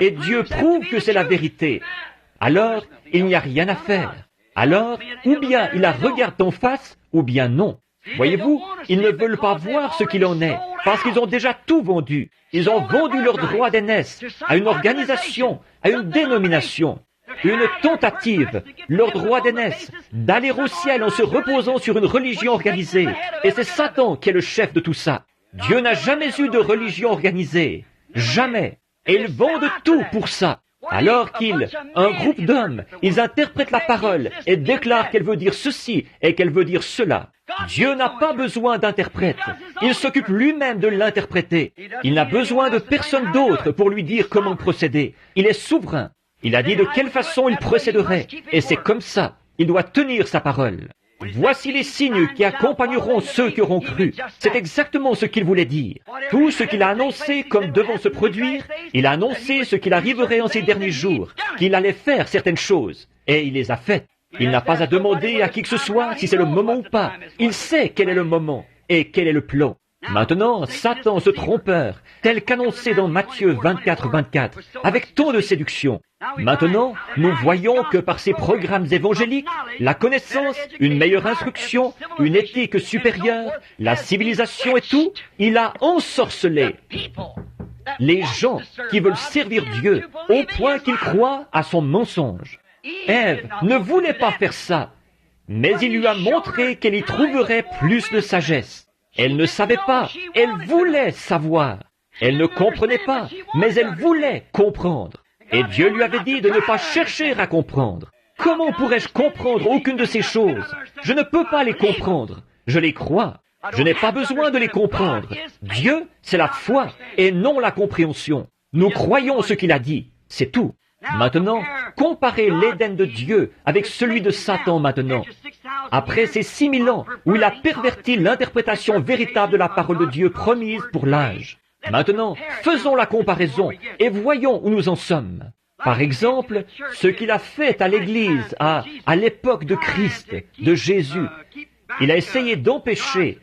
Et Dieu prouve que c'est la vérité. Alors, il n'y a rien à faire. Alors, ou bien il la regarde en face, ou bien non. Voyez-vous, ils ne veulent pas voir ce qu'il en est, parce qu'ils ont déjà tout vendu. Ils ont vendu leur droit d'aînesse à une organisation, à une dénomination, une tentative, leur droit d'aînesse, d'aller au ciel en se reposant sur une religion organisée. Et c'est Satan qui est le chef de tout ça. Dieu n'a jamais eu de religion organisée. Jamais. Et ils vendent tout pour ça. Alors un groupe d'hommes, ils interprètent la parole et déclarent qu'elle veut dire ceci et qu'elle veut dire cela. Dieu n'a pas besoin d'interprète. Il s'occupe lui-même de l'interpréter. Il n'a besoin de personne d'autre pour lui dire comment procéder. Il est souverain. Il a dit de quelle façon il procéderait. Et c'est comme ça. Il doit tenir sa parole. Voici les signes qui accompagneront ceux qui auront cru. C'est exactement ce qu'il voulait dire. Tout ce qu'il a annoncé comme devant se produire, il a annoncé ce qu'il arriverait en ces derniers jours, qu'il allait faire certaines choses, et il les a faites. Il n'a pas à demander à qui que ce soit si c'est le moment ou pas. Il sait quel est le moment et quel est le plan. Maintenant, Satan, ce trompeur, tel qu'annoncé dans Matthieu 24, avec tant de séduction. Maintenant, nous voyons que par ces programmes évangéliques, la connaissance, une meilleure instruction, une éthique supérieure, la civilisation et tout, il a ensorcelé les gens qui veulent servir Dieu au point qu'ils croient à son mensonge. Ève ne voulait pas faire ça, mais il lui a montré qu'elle y trouverait plus de sagesse. Elle ne savait pas, elle voulait savoir. Elle ne comprenait pas, mais elle voulait comprendre. Et Dieu lui avait dit de ne pas chercher à comprendre. Comment pourrais-je comprendre aucune de ces choses? Je ne peux pas les comprendre. Je les crois. Je n'ai pas besoin de les comprendre. Dieu, c'est la foi et non la compréhension. Nous croyons ce qu'il a dit. C'est tout. Maintenant, comparez l'Éden de Dieu avec celui de Satan maintenant. Après ces 6000 ans où il a perverti l'interprétation véritable de la parole de Dieu promise pour l'âge. Maintenant, faisons la comparaison et voyons où nous en sommes. Par exemple, ce qu'il a fait à l'Église à l'époque de Christ, de Jésus. Il a essayé d'empêcher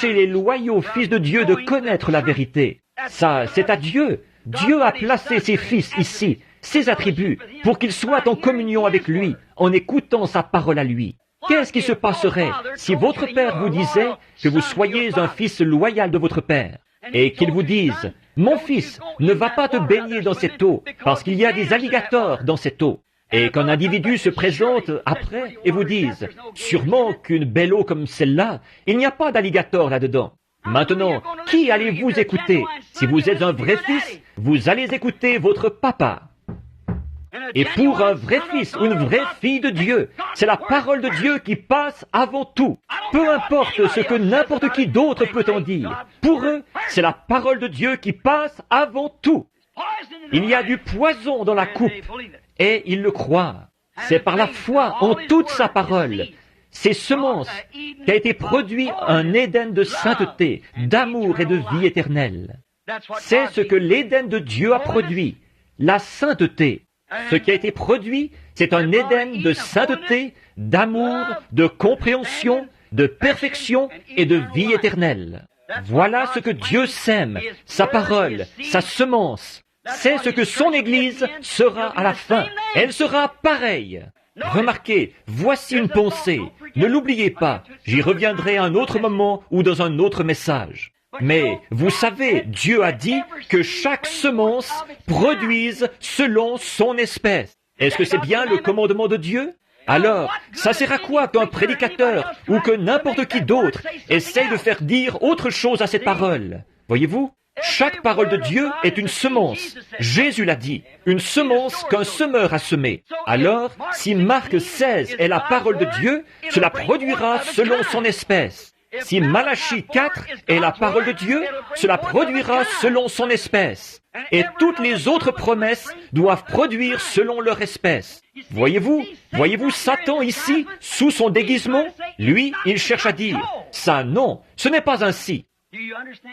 les loyaux fils de Dieu de connaître la vérité. Ça, c'est à Dieu. Dieu a placé ses fils ici, ses attributs, pour qu'ils soient en communion avec lui, en écoutant sa parole à lui. Qu'est-ce qui se passerait si votre père vous disait que vous soyez un fils loyal de votre père et qu'il vous dise « Mon fils, ne va pas te baigner dans cette eau parce qu'il y a des alligators dans cette eau » et qu'un individu se présente après et vous dise « Sûrement qu'une belle eau comme celle-là, il n'y a pas d'alligator là-dedans ». Maintenant, qui allez-vous écouter? Si vous êtes un vrai fils, vous allez écouter votre papa. Et pour un vrai fils ou une vraie fille de Dieu, c'est la parole de Dieu qui passe avant tout. Peu importe ce que n'importe qui d'autre peut en dire. Pour eux, c'est la parole de Dieu qui passe avant tout. Il y a du poison dans la coupe, et ils le croient. C'est par la foi en toute sa parole, ces semences, qu'a été produit un Éden de sainteté, d'amour et de vie éternelle. C'est ce que l'Éden de Dieu a produit, la sainteté. Ce qui a été produit, c'est un Éden de sainteté, d'amour, de compréhension, de perfection et de vie éternelle. Voilà ce que Dieu sème, sa parole, sa semence. C'est ce que son Église sera à la fin. Elle sera pareille. Remarquez, voici une pensée. Ne l'oubliez pas, j'y reviendrai à un autre moment ou dans un autre message. Mais vous savez, Dieu a dit que chaque semence produise selon son espèce. Est-ce que c'est bien le commandement de Dieu? Alors, ça sert à quoi qu'un prédicateur ou que n'importe qui d'autre essaye de faire dire autre chose à cette parole? Voyez-vous? Chaque parole de Dieu est une semence. Jésus l'a dit, une semence qu'un semeur a semée. Alors, si Marc 16 est la parole de Dieu, cela produira selon son espèce. Si Malachie 4 est la parole de Dieu, cela produira selon son espèce. Et toutes les autres promesses doivent produire selon leur espèce. Voyez-vous Satan ici, sous son déguisement? Lui, il cherche à dire, ça non, ce n'est pas ainsi.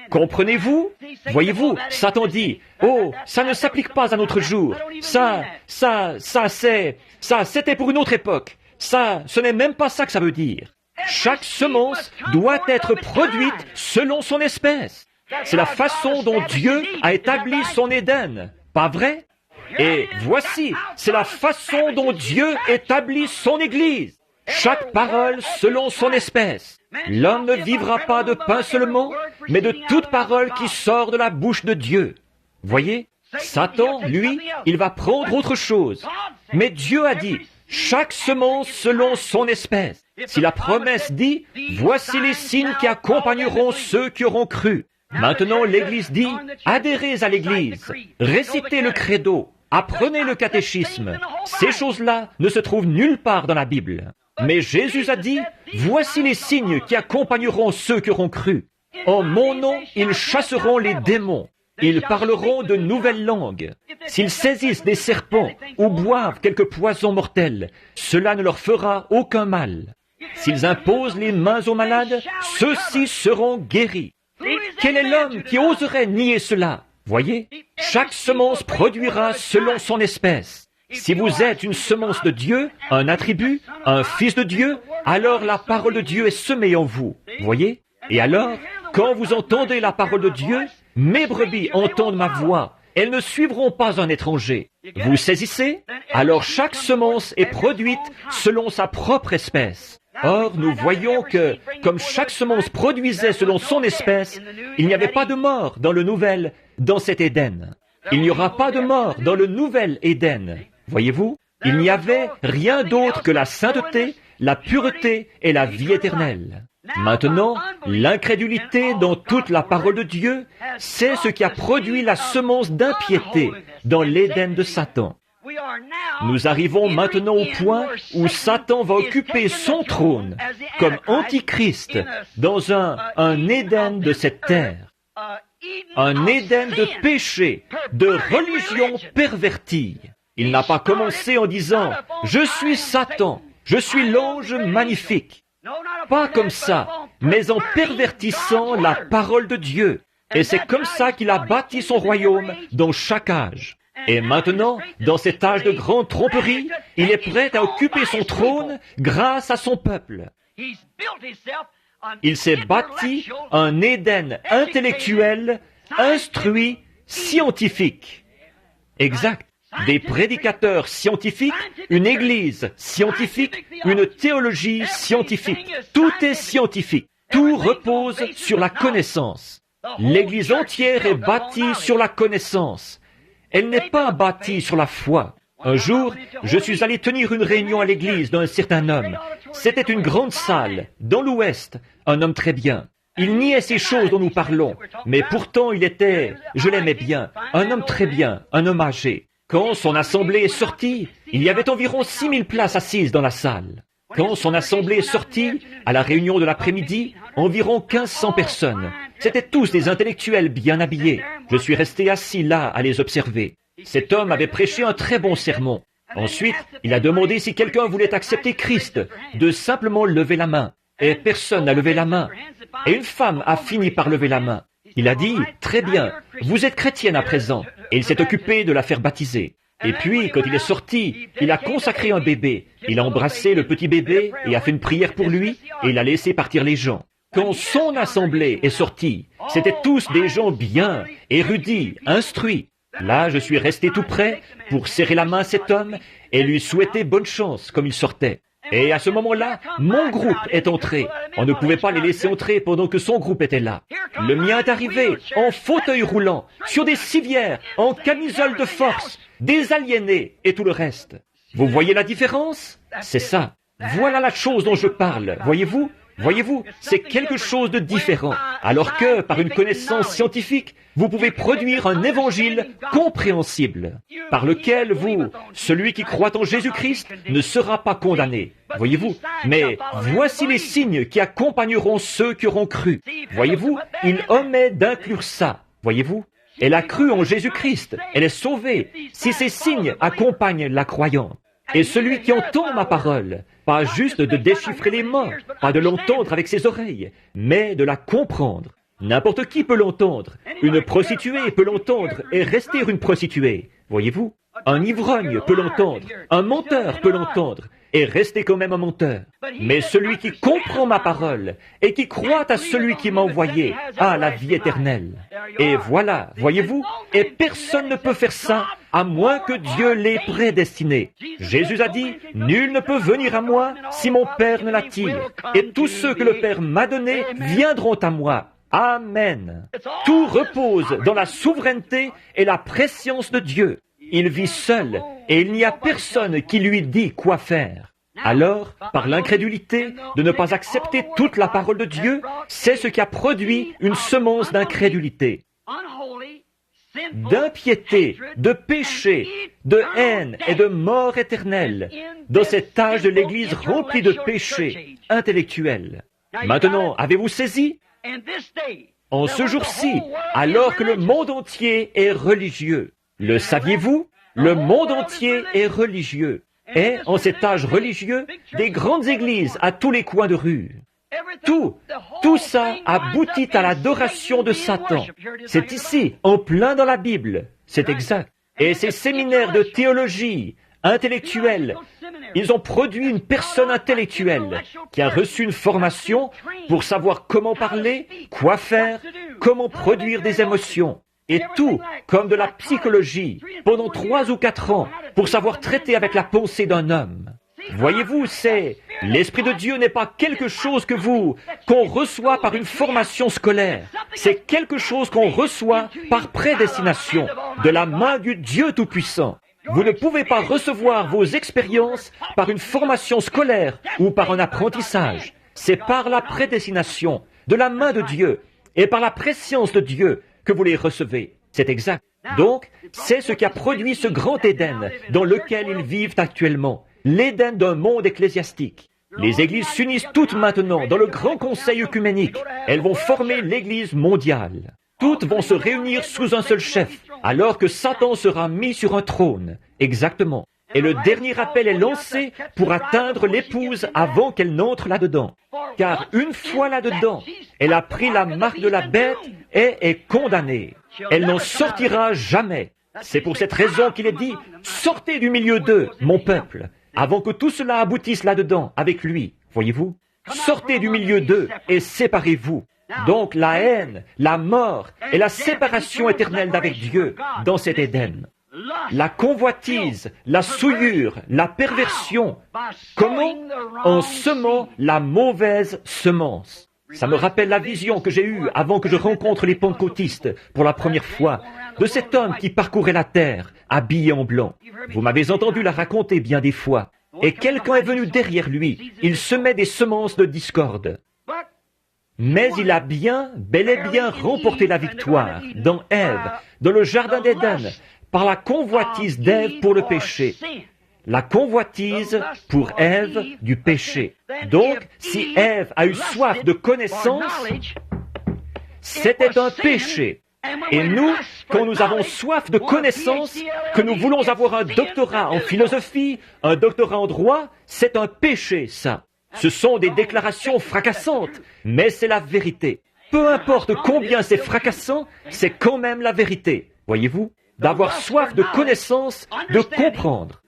Comprenez-vous? Voyez-vous, Satan dit, oh, ça ne s'applique pas à notre jour. C'était pour une autre époque. Ce n'est même pas ça que ça veut dire. Chaque semence doit être produite selon son espèce. C'est la façon dont Dieu a établi son Éden. Pas vrai? Et voici, c'est la façon dont Dieu établit son Église. Chaque parole selon son espèce. L'homme ne vivra pas de pain seulement, mais de toute parole qui sort de la bouche de Dieu. Voyez, Satan, lui, il va prendre autre chose. Mais Dieu a dit, chaque semence selon son espèce. Si la promesse dit, voici les signes qui accompagneront ceux qui auront cru. Maintenant, l'Église dit, adhérez à l'Église, récitez le credo, apprenez le catéchisme. Ces choses-là ne se trouvent nulle part dans la Bible. Mais Jésus a dit, voici les signes qui accompagneront ceux qui auront cru. En mon nom, ils chasseront les démons. Ils parleront de nouvelles langues. S'ils saisissent des serpents ou boivent quelques poisons mortels, cela ne leur fera aucun mal. S'ils imposent les mains aux malades, ceux-ci seront guéris. Quel est l'homme qui oserait nier cela? Voyez, chaque semence produira selon son espèce. Si vous êtes une semence de Dieu, un attribut, un fils de Dieu, alors la parole de Dieu est semée en vous. Voyez? Et alors, quand vous entendez la parole de Dieu, mes brebis entendent ma voix. Elles ne suivront pas un étranger. Vous saisissez? Alors chaque semence est produite selon sa propre espèce. Or, nous voyons que, comme chaque semence produisait selon son espèce, il n'y avait pas de mort dans cet Éden. Il n'y aura pas de mort dans le nouvel Éden. Voyez-vous? Il n'y avait rien d'autre que la sainteté, la pureté et la vie éternelle. Maintenant, l'incrédulité dans toute la parole de Dieu, c'est ce qui a produit la semence d'impiété dans l'Éden de Satan. Nous arrivons maintenant au point où Satan va occuper son trône comme antichrist dans un Éden de cette terre. Un Éden de péché, de religion pervertie. Il n'a pas commencé en disant « Je suis Satan, je suis l'ange magnifique ». Pas comme ça, mais en pervertissant la parole de Dieu. Et c'est comme ça qu'il a bâti son royaume dans chaque âge. Et maintenant, dans cet âge de grande tromperie, il est prêt à occuper son trône grâce à son peuple. Il s'est bâti un Éden intellectuel, instruit, scientifique. Exact. Des prédicateurs scientifiques, une église scientifique, une théologie scientifique. Tout est scientifique. Tout repose sur la connaissance. L'église entière est bâtie sur la connaissance. Elle n'est pas bâtie sur la foi. Un jour, je suis allé tenir une réunion à l'église d'un certain homme. C'était une grande salle, dans l'ouest, un homme très bien. Il niait ces choses dont nous parlons, mais pourtant je l'aimais bien, un homme très bien, un homme âgé. Quand son assemblée est sortie, il y avait environ 6000 places assises dans la salle. Quand son assemblée est sortie, à la réunion de l'après-midi, environ 1500 personnes. C'étaient tous des intellectuels bien habillés. Je suis resté assis là à les observer. Cet homme avait prêché un très bon sermon. Ensuite, il a demandé si quelqu'un voulait accepter Christ, de simplement lever la main. Et personne n'a levé la main. Et une femme a fini par lever la main. Il a dit, « Très bien, vous êtes chrétienne à présent. » Et il s'est occupé de la faire baptiser. Et puis, quand il est sorti, il a consacré un bébé. Il a embrassé le petit bébé et a fait une prière pour lui et il a laissé partir les gens. Quand son assemblée est sortie, c'étaient tous des gens bien, érudits, instruits. Là, je suis resté tout près pour serrer la main à cet homme et lui souhaiter bonne chance comme il sortait. Et à ce moment-là, mon groupe est entré. On ne pouvait pas les laisser entrer pendant que son groupe était là. Le mien est arrivé en fauteuil roulant, sur des civières, en camisole de force, des aliénés et tout le reste. Vous voyez la différence? C'est ça. Voilà la chose dont je parle, voyez-vous? Voyez-vous, c'est quelque chose de différent. Alors que, par une connaissance scientifique, vous pouvez produire un évangile compréhensible, par lequel vous, celui qui croit en Jésus-Christ, ne sera pas condamné. Voyez-vous? Mais voici les signes qui accompagneront ceux qui auront cru. Voyez-vous? Il omet d'inclure ça. Voyez-vous? Elle a cru en Jésus-Christ. Elle est sauvée. Si ces signes accompagnent la croyante. Et celui qui entend ma parole, pas juste de déchiffrer les mots, pas de l'entendre avec ses oreilles, mais de la comprendre. N'importe qui peut l'entendre. Une prostituée peut l'entendre et rester une prostituée. Voyez-vous? Un ivrogne peut l'entendre. Un menteur peut l'entendre et rester quand même un menteur. Mais celui qui comprend ma parole et qui croit à celui qui m'a envoyé a la vie éternelle. Et voilà, voyez-vous? Et personne ne peut faire ça à moins que Dieu l'ait prédestiné. Jésus a dit, « Nul ne peut venir à moi si mon Père ne l'attire. Et tous ceux que le Père m'a donnés viendront à moi. » Amen. Tout repose dans la souveraineté et la prescience de Dieu. Il vit seul et il n'y a personne qui lui dit quoi faire. Alors, par l'incrédulité, de ne pas accepter toute la parole de Dieu, c'est ce qui a produit une semence d'incrédulité, d'impiété, de péché, de haine et de mort éternelle dans cet âge de l'Église rempli de péché intellectuel. Maintenant, avez-vous saisi? En ce jour-ci, alors que le monde entier est religieux, le saviez-vous? Le monde entier est religieux. Et, en cet âge religieux, des grandes églises à tous les coins de rue. Tout ça aboutit à l'adoration de Satan. C'est ici, en plein dans la Bible. C'est exact. Et ces séminaires de théologie intellectuelle, ils ont produit une personne intellectuelle qui a reçu une formation pour savoir comment parler, quoi faire, comment produire des émotions. Et tout, comme de la psychologie, pendant 3 ou 4 ans, pour savoir traiter avec la pensée d'un homme. Voyez-vous, l'Esprit de Dieu n'est pas quelque chose qu'on reçoit par une formation scolaire. C'est quelque chose qu'on reçoit par prédestination, de la main du Dieu Tout-Puissant. Vous ne pouvez pas recevoir vos expériences par une formation scolaire ou par un apprentissage. C'est par la prédestination, de la main de Dieu, et par la prescience de Dieu que vous les recevez. C'est exact. Donc, c'est ce qui a produit ce grand Éden dans lequel ils vivent actuellement. L'Éden d'un monde ecclésiastique. Les églises s'unissent toutes maintenant dans le grand conseil œcuménique. Elles vont former l'Église mondiale. Toutes vont se réunir sous un seul chef, alors que Satan sera mis sur un trône. Exactement. Et le dernier appel est lancé pour atteindre l'épouse avant qu'elle n'entre là-dedans. Car une fois là-dedans, elle a pris la marque de la bête et est condamnée. Elle n'en sortira jamais. C'est pour cette raison qu'il est dit, « Sortez du milieu d'eux, mon peuple, avant que tout cela aboutisse là-dedans avec lui. » Voyez-vous? Sortez du milieu d'eux et séparez-vous. Donc la haine, la mort et la séparation éternelle d'avec Dieu dans cet Éden. La convoitise, la souillure, la perversion. Comment? En semant la mauvaise semence. Ça me rappelle la vision que j'ai eue avant que je rencontre les pentecôtistes pour la première fois, de cet homme qui parcourait la terre, habillé en blanc. Vous m'avez entendu la raconter bien des fois. Et quelqu'un est venu derrière lui. Il semait des semences de discorde. Mais il a bel et bien remporté la victoire dans Ève, dans le jardin d'Éden, par la convoitise d'Ève pour le péché. La convoitise pour Ève du péché. Donc, si Ève a eu soif de connaissance, c'était un péché. Et nous, quand nous avons soif de connaissance, que nous voulons avoir un doctorat en philosophie, un doctorat en droit, c'est un péché, ça. Ce sont des déclarations fracassantes, mais c'est la vérité. Peu importe combien c'est fracassant, c'est quand même la vérité. Voyez-vous? D'avoir soif de connaissance, de comprendre.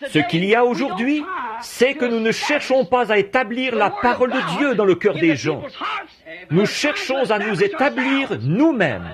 Ce qu'il y a aujourd'hui, c'est que nous ne cherchons pas à établir la parole de Dieu dans le cœur des gens. Nous cherchons à nous établir nous-mêmes.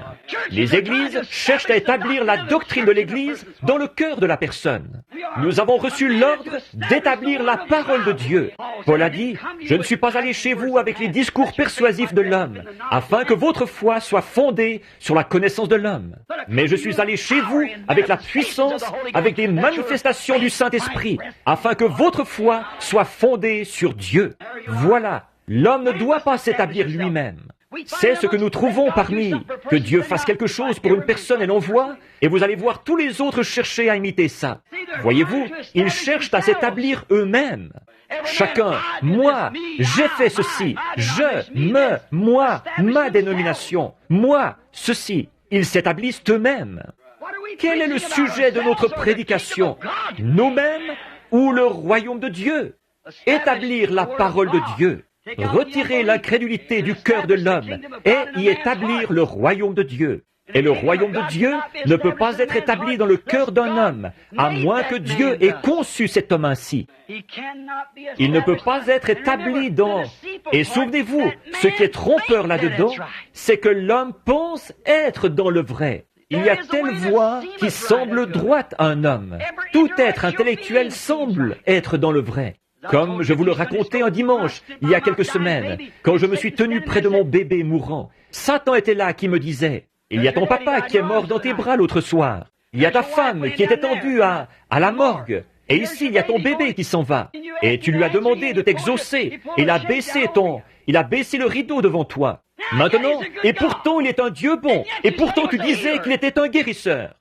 Les églises cherchent à établir la doctrine de l'Église dans le cœur de la personne. Nous avons reçu l'ordre d'établir la parole de Dieu. Paul a dit, « Je ne suis pas allé chez vous avec les discours persuasifs de l'homme, afin que votre foi soit fondée sur la connaissance de l'homme. Mais je suis allé chez vous avec la puissance, avec les manifestations du Saint-Esprit, afin que votre foi soit fondée sur Dieu. » Voilà, l'homme ne doit pas s'établir lui-même. C'est ce que nous trouvons parmi que Dieu fasse quelque chose pour une personne et l'envoie, et vous allez voir tous les autres chercher à imiter ça. Voyez-vous, ils cherchent à s'établir eux-mêmes. Chacun, moi, j'ai fait ceci, moi, ma dénomination, moi, ceci. Ils s'établissent eux-mêmes. Quel est le sujet de notre prédication? Nous-mêmes ou le royaume de Dieu? Établir la parole de Dieu. Retirer l'incrédulité du cœur de l'homme et y établir le royaume de Dieu. Et le royaume de Dieu ne peut pas être établi dans le cœur d'un homme, à moins que Dieu ait conçu cet homme ainsi. Il ne peut pas être établi dans... Et souvenez-vous, ce qui est trompeur là-dedans, c'est que l'homme pense être dans le vrai. Il y a telle voie qui semble droite à un homme. Tout être intellectuel semble être dans le vrai. Comme je vous le racontais un dimanche, il y a quelques semaines, quand je me suis tenu près de mon bébé mourant, Satan était là qui me disait, « Il y a ton papa qui est mort dans tes bras l'autre soir. Il y a ta femme qui est étendue à la morgue. Et ici, il y a ton bébé qui s'en va. Et tu lui as demandé de t'exaucer. Il a baissé le rideau devant toi. Maintenant, et pourtant il est un Dieu bon. Et pourtant tu disais qu'il était un guérisseur.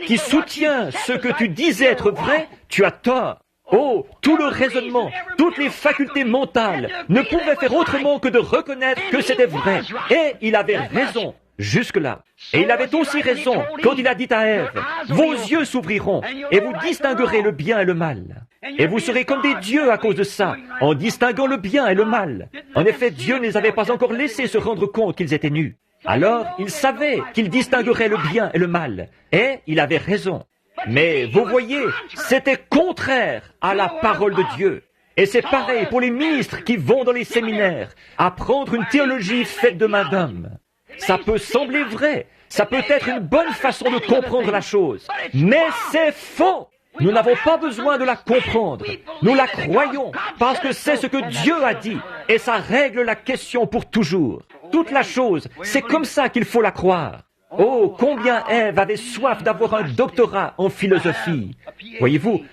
Qui soutient ce que tu disais être vrai, tu as tort. Oh, tout le raisonnement, toutes les facultés mentales ne pouvaient faire autrement que de reconnaître que c'était vrai. Et il avait raison, jusque-là. Et il avait aussi raison quand il a dit à Ève, « Vos yeux s'ouvriront et vous distinguerez le bien et le mal. Et vous serez comme des dieux à cause de ça, en distinguant le bien et le mal. » En effet, Dieu ne les avait pas encore laissés se rendre compte qu'ils étaient nus. Alors, il savait qu'ils distingueraient le bien et le mal. Et il avait raison. Mais vous voyez, c'était contraire à la parole de Dieu. Et c'est pareil pour les ministres qui vont dans les séminaires, apprendre une théologie faite de main d'homme. Ça peut sembler vrai, ça peut être une bonne façon de comprendre la chose, mais c'est faux. Nous n'avons pas besoin de la comprendre. Nous la croyons parce que c'est ce que Dieu a dit et ça règle la question pour toujours. Toute la chose, c'est comme ça qu'il faut la croire. Oh, combien Ève avait soif d'avoir un doctorat en philosophie. Voyez-vous,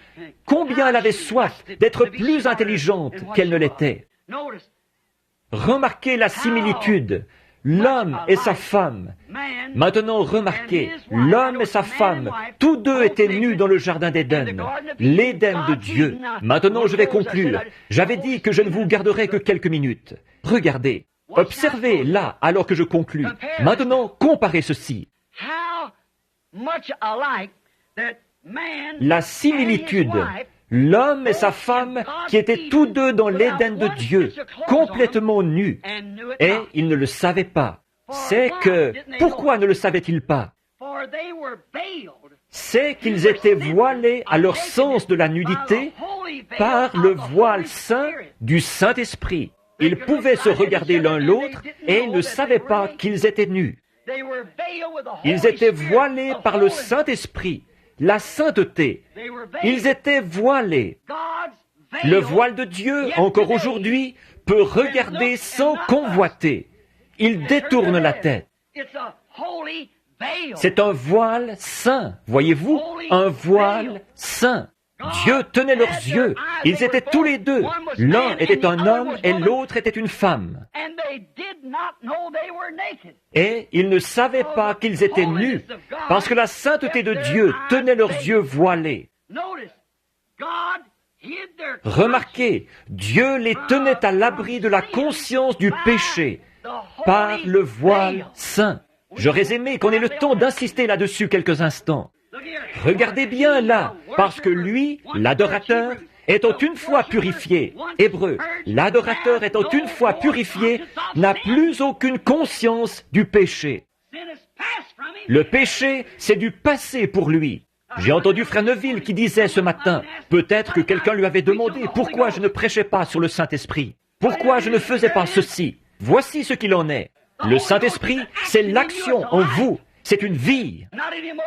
combien elle avait soif d'être plus intelligente qu'elle ne l'était. Remarquez la similitude. L'homme et sa femme. Maintenant, remarquez, l'homme et sa femme, tous deux étaient nus dans le jardin d'Éden, l'Éden de Dieu. Maintenant, je vais conclure. J'avais dit que je ne vous garderais que quelques minutes. Regardez. Observez là, alors que je conclus. Maintenant, comparez ceci. La similitude, l'homme et sa femme qui étaient tous deux dans l'Éden de Dieu, complètement nus, et ils ne le savaient pas. C'est que, pourquoi ne le savaient-ils pas? C'est qu'ils étaient voilés à leur sens de la nudité par le voile saint du Saint-Esprit. Ils pouvaient se regarder l'un l'autre et ils ne savaient pas qu'ils étaient nus. Ils étaient voilés par le Saint-Esprit, la sainteté. Ils étaient voilés. Le voile de Dieu, encore aujourd'hui, peut regarder sans convoiter. Il détourne la tête. C'est un voile saint, voyez-vous, un voile saint. Dieu tenait leurs yeux. Ils étaient tous les deux. L'un était un homme et l'autre était une femme. Et ils ne savaient pas qu'ils étaient nus, parce que la sainteté de Dieu tenait leurs yeux voilés. Remarquez, Dieu les tenait à l'abri de la conscience du péché par le voile saint. J'aurais aimé qu'on ait le temps d'insister là-dessus quelques instants. Regardez bien là, parce que lui, l'adorateur, étant une fois purifié, hébreu, l'adorateur étant une fois purifié, n'a plus aucune conscience du péché. Le péché, c'est du passé pour lui. J'ai entendu Frère Neville qui disait ce matin, peut-être que quelqu'un lui avait demandé pourquoi je ne prêchais pas sur le Saint-Esprit, pourquoi je ne faisais pas ceci. Voici ce qu'il en est. Le Saint-Esprit, c'est l'action en vous. C'est une vie,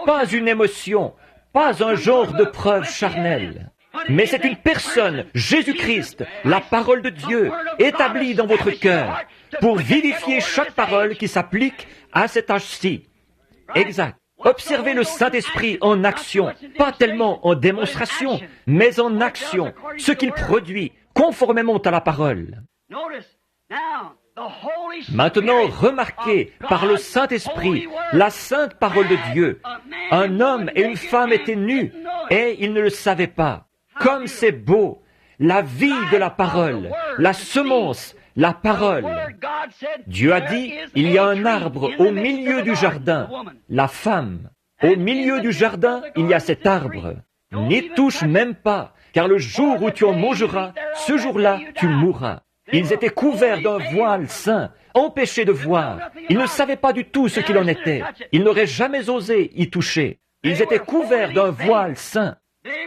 pas une émotion, pas un genre de preuve charnelle. Mais c'est une personne, Jésus-Christ, la parole de Dieu, établie dans votre cœur, pour vivifier chaque parole qui s'applique à cet âge-ci. Exact. Observez le Saint-Esprit en action, pas tellement en démonstration, mais en action, ce qu'il produit, conformément à la parole. Maintenant, remarquez, par le Saint-Esprit, la sainte parole de Dieu, un homme et une femme étaient nus, et ils ne le savaient pas. Comme c'est beau, la vie de la parole, la semence, la parole. Dieu a dit, il y a un arbre au milieu du jardin, la femme. Au milieu du jardin, il y a cet arbre. N'y touche même pas, car le jour où tu en mangeras, ce jour-là, tu mourras. Ils étaient couverts d'un voile saint, empêchés de voir. Ils ne savaient pas du tout ce qu'il en était. Ils n'auraient jamais osé y toucher. Ils étaient couverts d'un voile saint.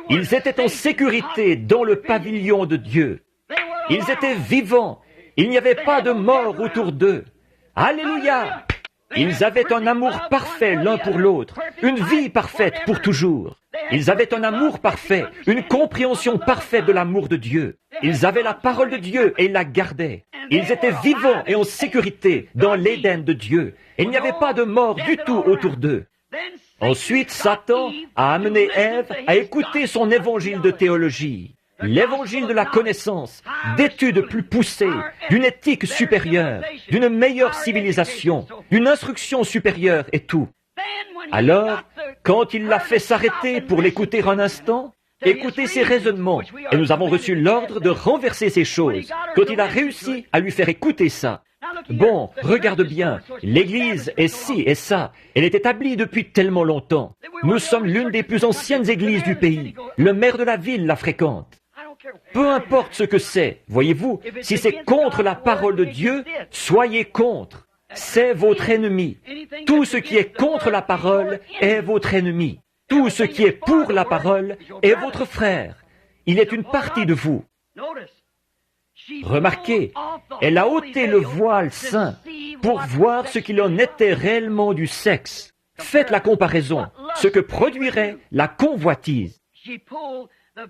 Ils étaient en sécurité dans le pavillon de Dieu. Ils étaient vivants. Il n'y avait pas de mort autour d'eux. Alléluia! Ils avaient un amour parfait l'un pour l'autre, une vie parfaite pour toujours. Ils avaient un amour parfait, une compréhension parfaite de l'amour de Dieu. Ils avaient la parole de Dieu et ils la gardaient. Ils étaient vivants et en sécurité dans l'Éden de Dieu. Il n'y avait pas de mort du tout autour d'eux. Ensuite, Satan a amené Ève à écouter son évangile de théologie, l'évangile de la connaissance, d'études plus poussées, d'une éthique supérieure, d'une meilleure civilisation, d'une instruction supérieure et tout. Alors, quand il l'a fait s'arrêter pour l'écouter un instant, écouter ses raisonnements, et nous avons reçu l'ordre de renverser ces choses, quand il a réussi à lui faire écouter ça. Bon, regarde bien, l'Église est ci et ça. Elle est établie depuis tellement longtemps. Nous sommes l'une des plus anciennes églises du pays. Le maire de la ville la fréquente. Peu importe ce que c'est, voyez-vous, si c'est contre la parole de Dieu, soyez contre. C'est votre ennemi. Tout ce qui est contre la parole est votre ennemi. Tout ce qui est pour la parole est votre frère. Il est une partie de vous. Remarquez, elle a ôté le voile saint pour voir ce qu'il en était réellement du sexe. Faites la comparaison, ce que produirait la convoitise.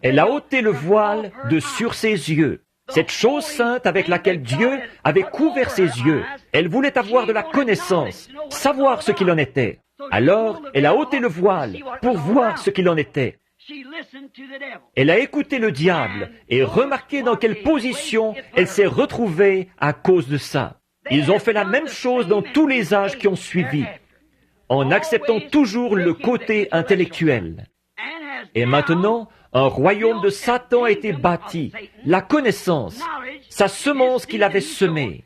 Elle a ôté le voile de sur ses yeux. Cette chose sainte avec laquelle Dieu avait couvert ses yeux. Elle voulait avoir de la connaissance, savoir ce qu'il en était. Alors, elle a ôté le voile pour voir ce qu'il en était. Elle a écouté le diable et remarqué dans quelle position elle s'est retrouvée à cause de ça. Ils ont fait la même chose dans tous les âges qui ont suivi, en acceptant toujours le côté intellectuel. Et maintenant, un royaume de Satan a été bâti, la connaissance, sa semence qu'il avait semée.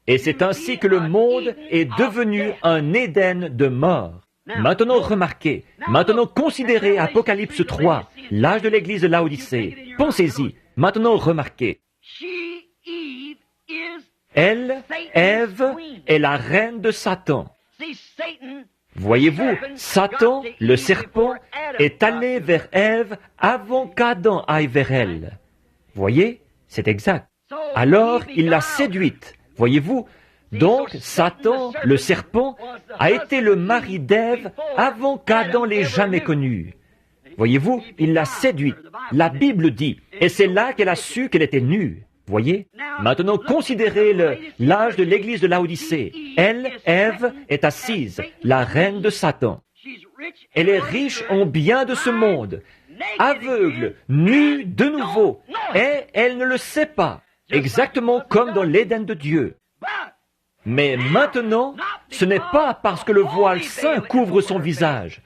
Et c'est ainsi que le monde est devenu un Éden de mort. Maintenant remarquez, maintenant considérez Apocalypse 3, l'âge de l'église de Laodicée. Pensez-y, maintenant remarquez. Elle, Ève, est la reine de Satan. Voyez-vous, Satan, le serpent, est allé vers Ève avant qu'Adam aille vers elle. Voyez, c'est exact. Alors, il l'a séduite. Voyez-vous, donc Satan, le serpent, a été le mari d'Ève avant qu'Adam l'ait jamais connue. Voyez-vous, il l'a séduite. La Bible dit, et c'est là qu'elle a su qu'elle était nue. Voyez? Maintenant, considérez l'âge de l'église de Laodicée. Elle, Ève, est assise, la reine de Satan. Elle est riche en biens de ce monde, aveugle, nue de nouveau, et elle ne le sait pas, exactement comme dans l'Éden de Dieu. Mais maintenant, ce n'est pas parce que le voile saint couvre son visage,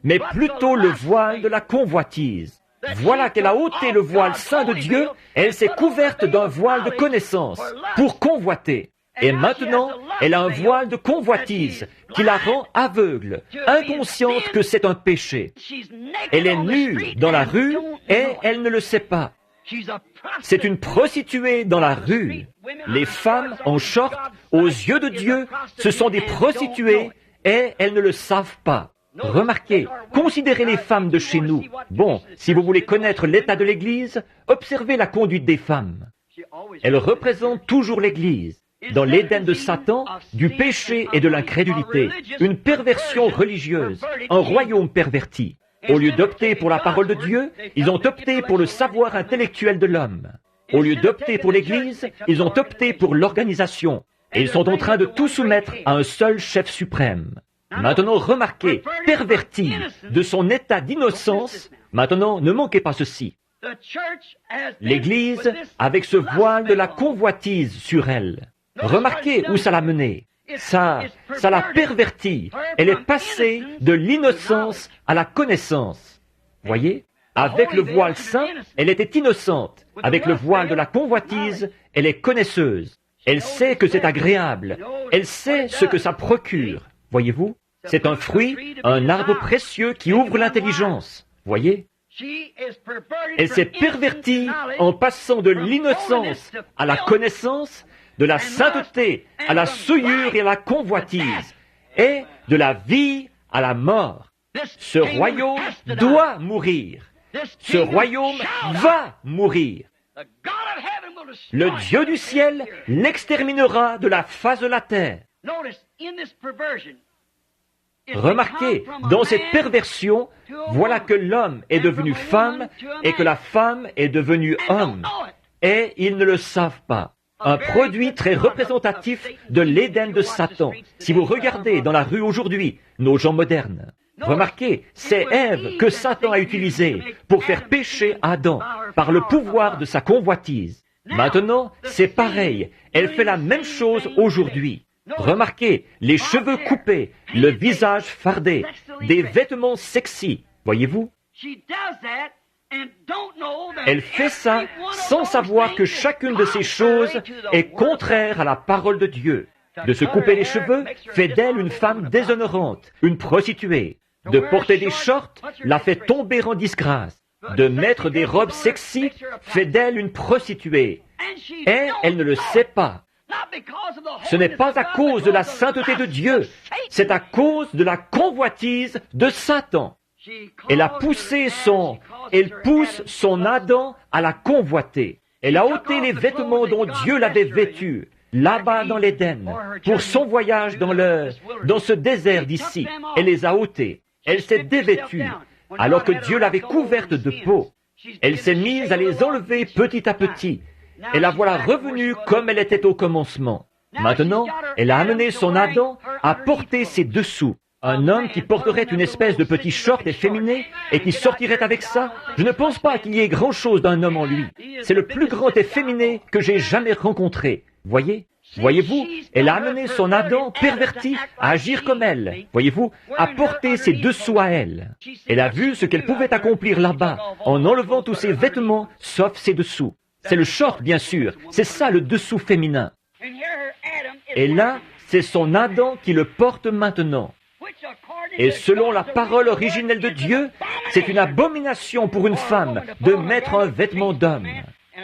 mais plutôt le voile de la convoitise. Voilà qu'elle a ôté le voile saint de Dieu, elle s'est couverte d'un voile de connaissance pour convoiter. Et maintenant, elle a un voile de convoitise qui la rend aveugle, inconsciente que c'est un péché. Elle est nue dans la rue et elle ne le sait pas. C'est une prostituée dans la rue. Les femmes en short, aux yeux de Dieu, ce sont des prostituées et elles ne le savent pas. Remarquez, considérez les femmes de chez nous. Bon, si vous voulez connaître l'état de l'Église, observez la conduite des femmes. Elles représentent toujours l'Église. dans l'Éden de Satan, du péché et de l'incrédulité, une perversion religieuse, un royaume perverti. Au lieu d'opter pour la parole de Dieu, ils ont opté pour le savoir intellectuel de l'homme. Au lieu d'opter pour l'Église, ils ont opté pour l'organisation. Et ils sont en train de tout soumettre à un seul chef suprême. Maintenant, remarquez, perverti de son état d'innocence, maintenant, ne manquez pas ceci. L'Église, avec ce voile de la convoitise sur elle, remarquez où ça l'a menée. Ça l'a pervertie. Elle est passée de l'innocence à la connaissance. Voyez? Avec le voile saint, elle était innocente. Avec le voile de la convoitise, elle est connaisseuse. Elle sait que c'est agréable. Elle sait ce que ça procure. Voyez-vous? C'est un fruit, un arbre précieux qui ouvre l'intelligence. Voyez? Elle s'est pervertie en passant de l'innocence à la connaissance, de la sainteté à la souillure et à la convoitise, et de la vie à la mort. Ce royaume doit mourir. Ce royaume va mourir. Le Dieu du ciel l'exterminera de la face de la terre. Remarquez, dans cette perversion, voilà que l'homme est devenu femme et que la femme est devenue homme. Et ils ne le savent pas. Un produit très représentatif de l'Éden de Satan. Si vous regardez dans la rue aujourd'hui, nos gens modernes, remarquez, c'est Ève que Satan a utilisée pour faire pécher Adam par le pouvoir de sa convoitise. Maintenant, c'est pareil. Elle fait la même chose aujourd'hui. Remarquez, les cheveux coupés, le visage fardé, des vêtements sexy. Voyez-vous? Elle fait ça sans savoir que chacune de ces choses est contraire à la parole de Dieu. De se couper les cheveux fait d'elle une femme déshonorante, une prostituée. De porter des shorts la fait tomber en disgrâce. De mettre des robes sexy fait d'elle une prostituée. Et elle ne le sait pas. Ce n'est pas à cause de la sainteté de Dieu, c'est à cause de la convoitise de Satan. Elle pousse son Adam à la convoiter. Elle a ôté les vêtements dont Dieu l'avait vêtu, là-bas dans l'Éden, pour son voyage dans ce désert d'ici. Elle les a ôtés. Elle s'est dévêtue, alors que Dieu l'avait couverte de peau. Elle s'est mise à les enlever petit à petit. Et la voilà revenue comme elle était au commencement. Maintenant, elle a amené son Adam à porter ses dessous. Un homme qui porterait une espèce de petit short efféminé et qui sortirait avec ça, je ne pense pas qu'il y ait grand-chose d'un homme en lui. C'est le plus grand efféminé que j'ai jamais rencontré. Voyez-vous, elle a amené son Adam perverti à agir comme elle. Voyez-vous, à porter ses dessous à elle. Elle a vu ce qu'elle pouvait accomplir là-bas en enlevant tous ses vêtements sauf ses dessous. C'est le short, bien sûr. C'est ça, le dessous féminin. Et là, c'est son Adam qui le porte maintenant. Et selon la parole originelle de Dieu, c'est une abomination pour une femme de mettre un vêtement d'homme.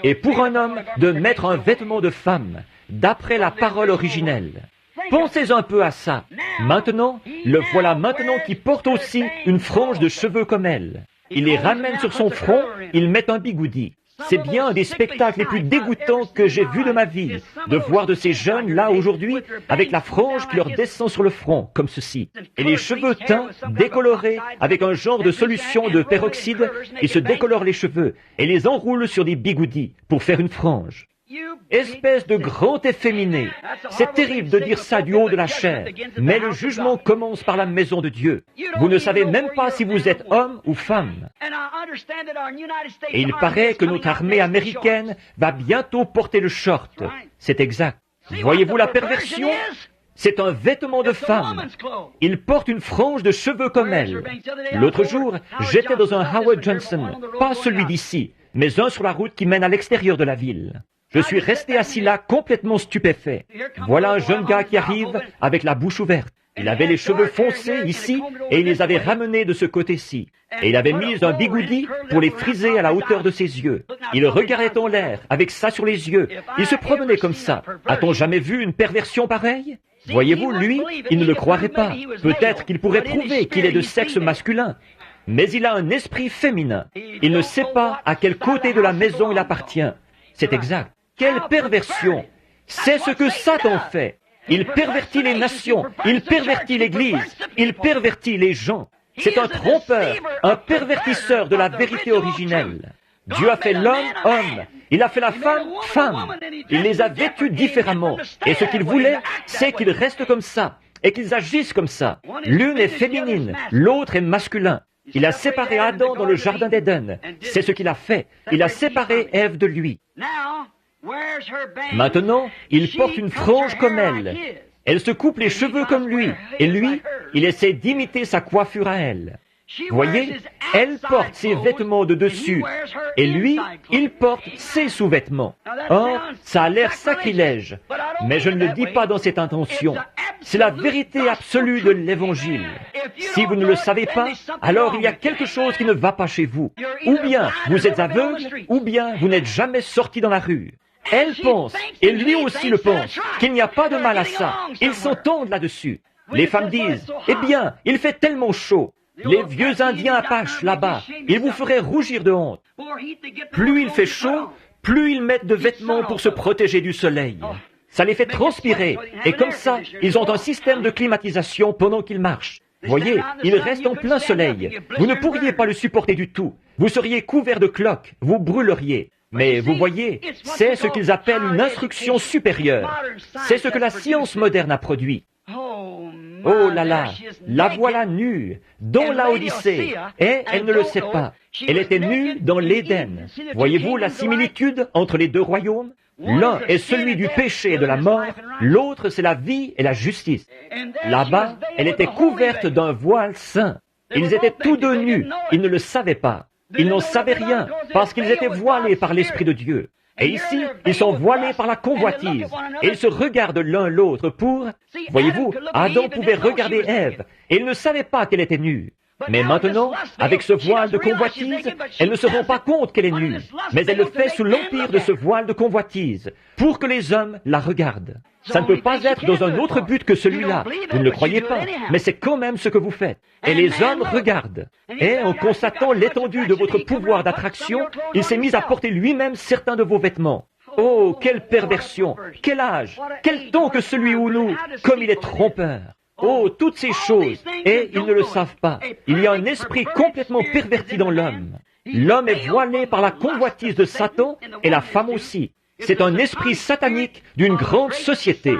Et pour un homme de mettre un vêtement de femme, d'après la parole originelle. Pensez un peu à ça. Maintenant, le voilà maintenant qui porte aussi une frange de cheveux comme elle. Il les ramène sur son front, il met un bigoudi. C'est bien un des spectacles les plus dégoûtants que j'ai vus de ma vie, de voir de ces jeunes là aujourd'hui avec la frange qui leur descend sur le front, comme ceci, et les cheveux teints, décolorés, avec un genre de solution de peroxyde, ils se décolorent les cheveux et les enroulent sur des bigoudis pour faire une frange. Espèce de grand efféminé. C'est terrible de dire ça du haut de la chair, mais le jugement commence par la maison de Dieu. Vous ne savez même pas si vous êtes homme ou femme. Et il paraît que notre armée américaine va bientôt porter le short. C'est exact. Voyez-vous la perversion? C'est un vêtement de femme. Il porte une frange de cheveux comme elle. L'autre jour, j'étais dans un Howard Johnson, pas celui d'ici, mais un sur la route qui mène à l'extérieur de la ville. Je suis resté assis là complètement stupéfait. Voilà un jeune gars qui arrive avec la bouche ouverte. Il avait les cheveux foncés ici et il les avait ramenés de ce côté-ci. Et il avait mis un bigoudi pour les friser à la hauteur de ses yeux. Il regardait en l'air avec ça sur les yeux. Il se promenait comme ça. A-t-on jamais vu une perversion pareille? Voyez-vous, lui, il ne le croirait pas. Peut-être qu'il pourrait prouver qu'il est de sexe masculin. Mais il a un esprit féminin. Il ne sait pas à quel côté de la maison il appartient. C'est exact. Quelle perversion! C'est ce que Satan fait. Il pervertit les nations, il pervertit l'Église, il pervertit les gens. C'est un trompeur, un pervertisseur de la vérité originelle. Dieu a fait l'homme, homme. Il a fait la femme, femme. Il les a vêtus différemment. Et ce qu'il voulait, c'est qu'ils restent comme ça et qu'ils agissent comme ça. L'une est féminine, l'autre est masculin. Il a séparé Adam dans le jardin d'Éden. C'est ce qu'il a fait. Il a séparé Ève de lui. Maintenant, il porte une frange comme elle. Elle se coupe les cheveux comme lui. Et lui, il essaie d'imiter sa coiffure à elle. Voyez, elle porte ses vêtements de dessus, et lui, il porte ses sous-vêtements. Or, ça a l'air sacrilège, mais je ne le dis pas dans cette intention. C'est la vérité absolue de l'Évangile. Si vous ne le savez pas, alors il y a quelque chose qui ne va pas chez vous. Ou bien vous êtes aveugle, ou bien vous n'êtes jamais sorti dans la rue. Elle pense, et lui aussi le pense, qu'il n'y a pas de mal à ça. Ils s'entendent là-dessus. Les femmes disent, « Eh bien, il fait tellement chaud. » Les vieux Indiens Apaches, là-bas, ils vous feraient rougir de honte. Plus il fait chaud, plus ils mettent de vêtements pour se protéger du soleil. Ça les fait transpirer, et comme ça, ils ont un système de climatisation pendant qu'ils marchent. Voyez, ils restent en plein soleil. Vous ne pourriez pas le supporter du tout. Vous seriez couvert de cloques, vous brûleriez. Mais vous voyez, c'est ce qu'ils appellent une instruction supérieure. C'est ce que la science moderne a produit. Oh là là, la voilà nue, dans la Odyssée, et elle ne le sait pas. Elle était nue dans l'Éden. Voyez-vous la similitude entre les deux royaumes? L'un est celui du péché et de la mort, l'autre c'est la vie et la justice. Là-bas, elle était couverte d'un voile saint. Ils étaient tous deux nus, ils ne le savaient pas. Ils n'en savaient rien, parce qu'ils étaient voilés par l'Esprit de Dieu. Et ici, ils sont voilés par la convoitise, et ils se regardent l'un l'autre pour... Voyez-vous, Adam pouvait regarder Ève, et il ne savait pas qu'elle était nue. Mais maintenant, avec ce voile de convoitise, elle ne se rend pas compte qu'elle est nue, mais elle le fait sous l'empire de ce voile de convoitise, pour que les hommes la regardent. Ça ne peut pas être dans un autre but que celui-là. Vous ne le croyez pas, mais c'est quand même ce que vous faites. Et les hommes regardent. Et en constatant l'étendue de votre pouvoir d'attraction, il s'est mis à porter lui-même certains de vos vêtements. Oh, quelle perversion! Quel âge! Quel temps que celui où nous, comme il est trompeur! Oh, toutes ces choses! Et ils ne le savent pas. Il y a un esprit complètement perverti dans l'homme. L'homme est voilé par la convoitise de Satan et la femme aussi. C'est un esprit satanique d'une grande société.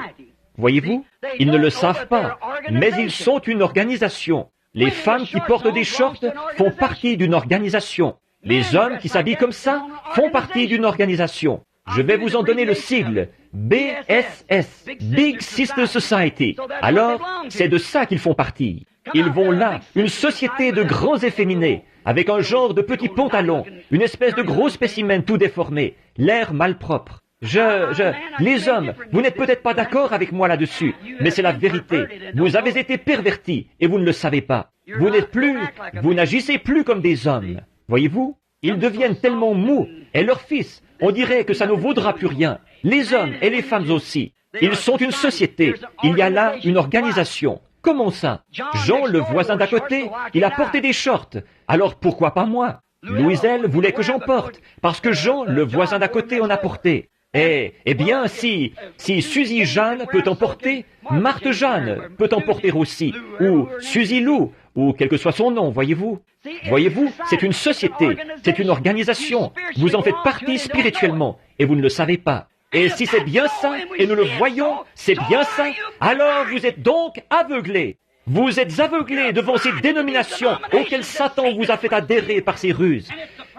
Voyez-vous, ils ne le savent pas, mais ils sont une organisation. Les femmes qui portent des shorts font partie d'une organisation. Les hommes qui s'habillent comme ça font partie d'une organisation. Je vais vous en donner le sigle, BSS, Big Sister Society. Alors, c'est de ça qu'ils font partie. Ils vont là, une société de grands efféminés, avec un genre de petits pantalons, une espèce de gros spécimen tout déformé, l'air malpropre. Les hommes, vous n'êtes peut-être pas d'accord avec moi là-dessus, mais c'est la vérité. Vous avez été pervertis et vous ne le savez pas. Vous n'agissez plus comme des hommes. Voyez-vous, ils deviennent tellement mous, et leurs fils, on dirait que ça ne vaudra plus rien. Les hommes et les femmes aussi. Ils sont une société. Il y a là une organisation. Comment ça? Jean, le voisin d'à côté, il a porté des shorts. Alors pourquoi pas moi? Louiselle voulait que j'en porte, parce que Jean, le voisin d'à côté, en a porté. Eh bien, si Suzy Jeanne peut en porter, Marthe Jeanne peut en porter aussi, ou Suzy Lou, ou quel que soit son nom, voyez-vous. Voyez-vous, c'est une société, c'est une organisation. Vous en faites partie spirituellement, et vous ne le savez pas. Et si c'est bien ça, et nous le voyons, c'est bien ça, alors vous êtes donc aveuglés. Vous êtes aveuglés devant ces dénominations auxquelles Satan vous a fait adhérer par ses ruses.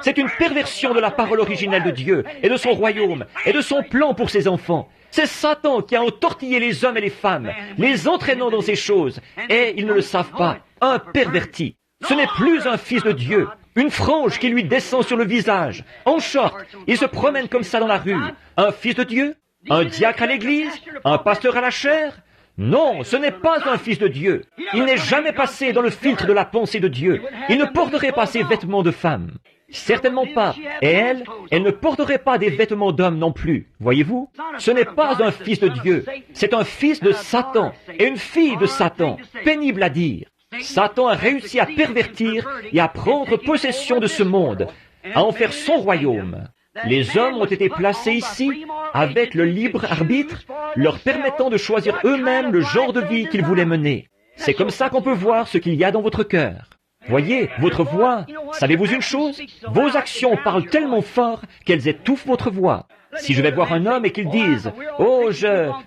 C'est une perversion de la parole originelle de Dieu et de son royaume et de son plan pour ses enfants. C'est Satan qui a entortillé les hommes et les femmes, les entraînant dans ces choses, et ils ne le savent pas. Un perverti. Ce n'est plus un fils de Dieu, une frange qui lui descend sur le visage, en short. Il se promène comme ça dans la rue. Un fils de Dieu? Un diacre à l'église? Un pasteur à la chaire? Non, ce n'est pas un fils de Dieu. Il n'est jamais passé dans le filtre de la pensée de Dieu. Il ne porterait pas ses vêtements de femme. Certainement pas. Et elle ne porterait pas des vêtements d'homme non plus. Voyez-vous? Ce n'est pas un fils de Dieu. C'est un fils de Satan et une fille de Satan. Pénible à dire. Satan a réussi à pervertir et à prendre possession de ce monde, à en faire son royaume. Les hommes ont été placés ici avec le libre arbitre, leur permettant de choisir eux-mêmes le genre de vie qu'ils voulaient mener. C'est comme ça qu'on peut voir ce qu'il y a dans votre cœur. Voyez, votre voix, savez-vous une chose? Vos actions parlent tellement fort qu'elles étouffent votre voix. Si je vais voir un homme et qu'il dise « Oh,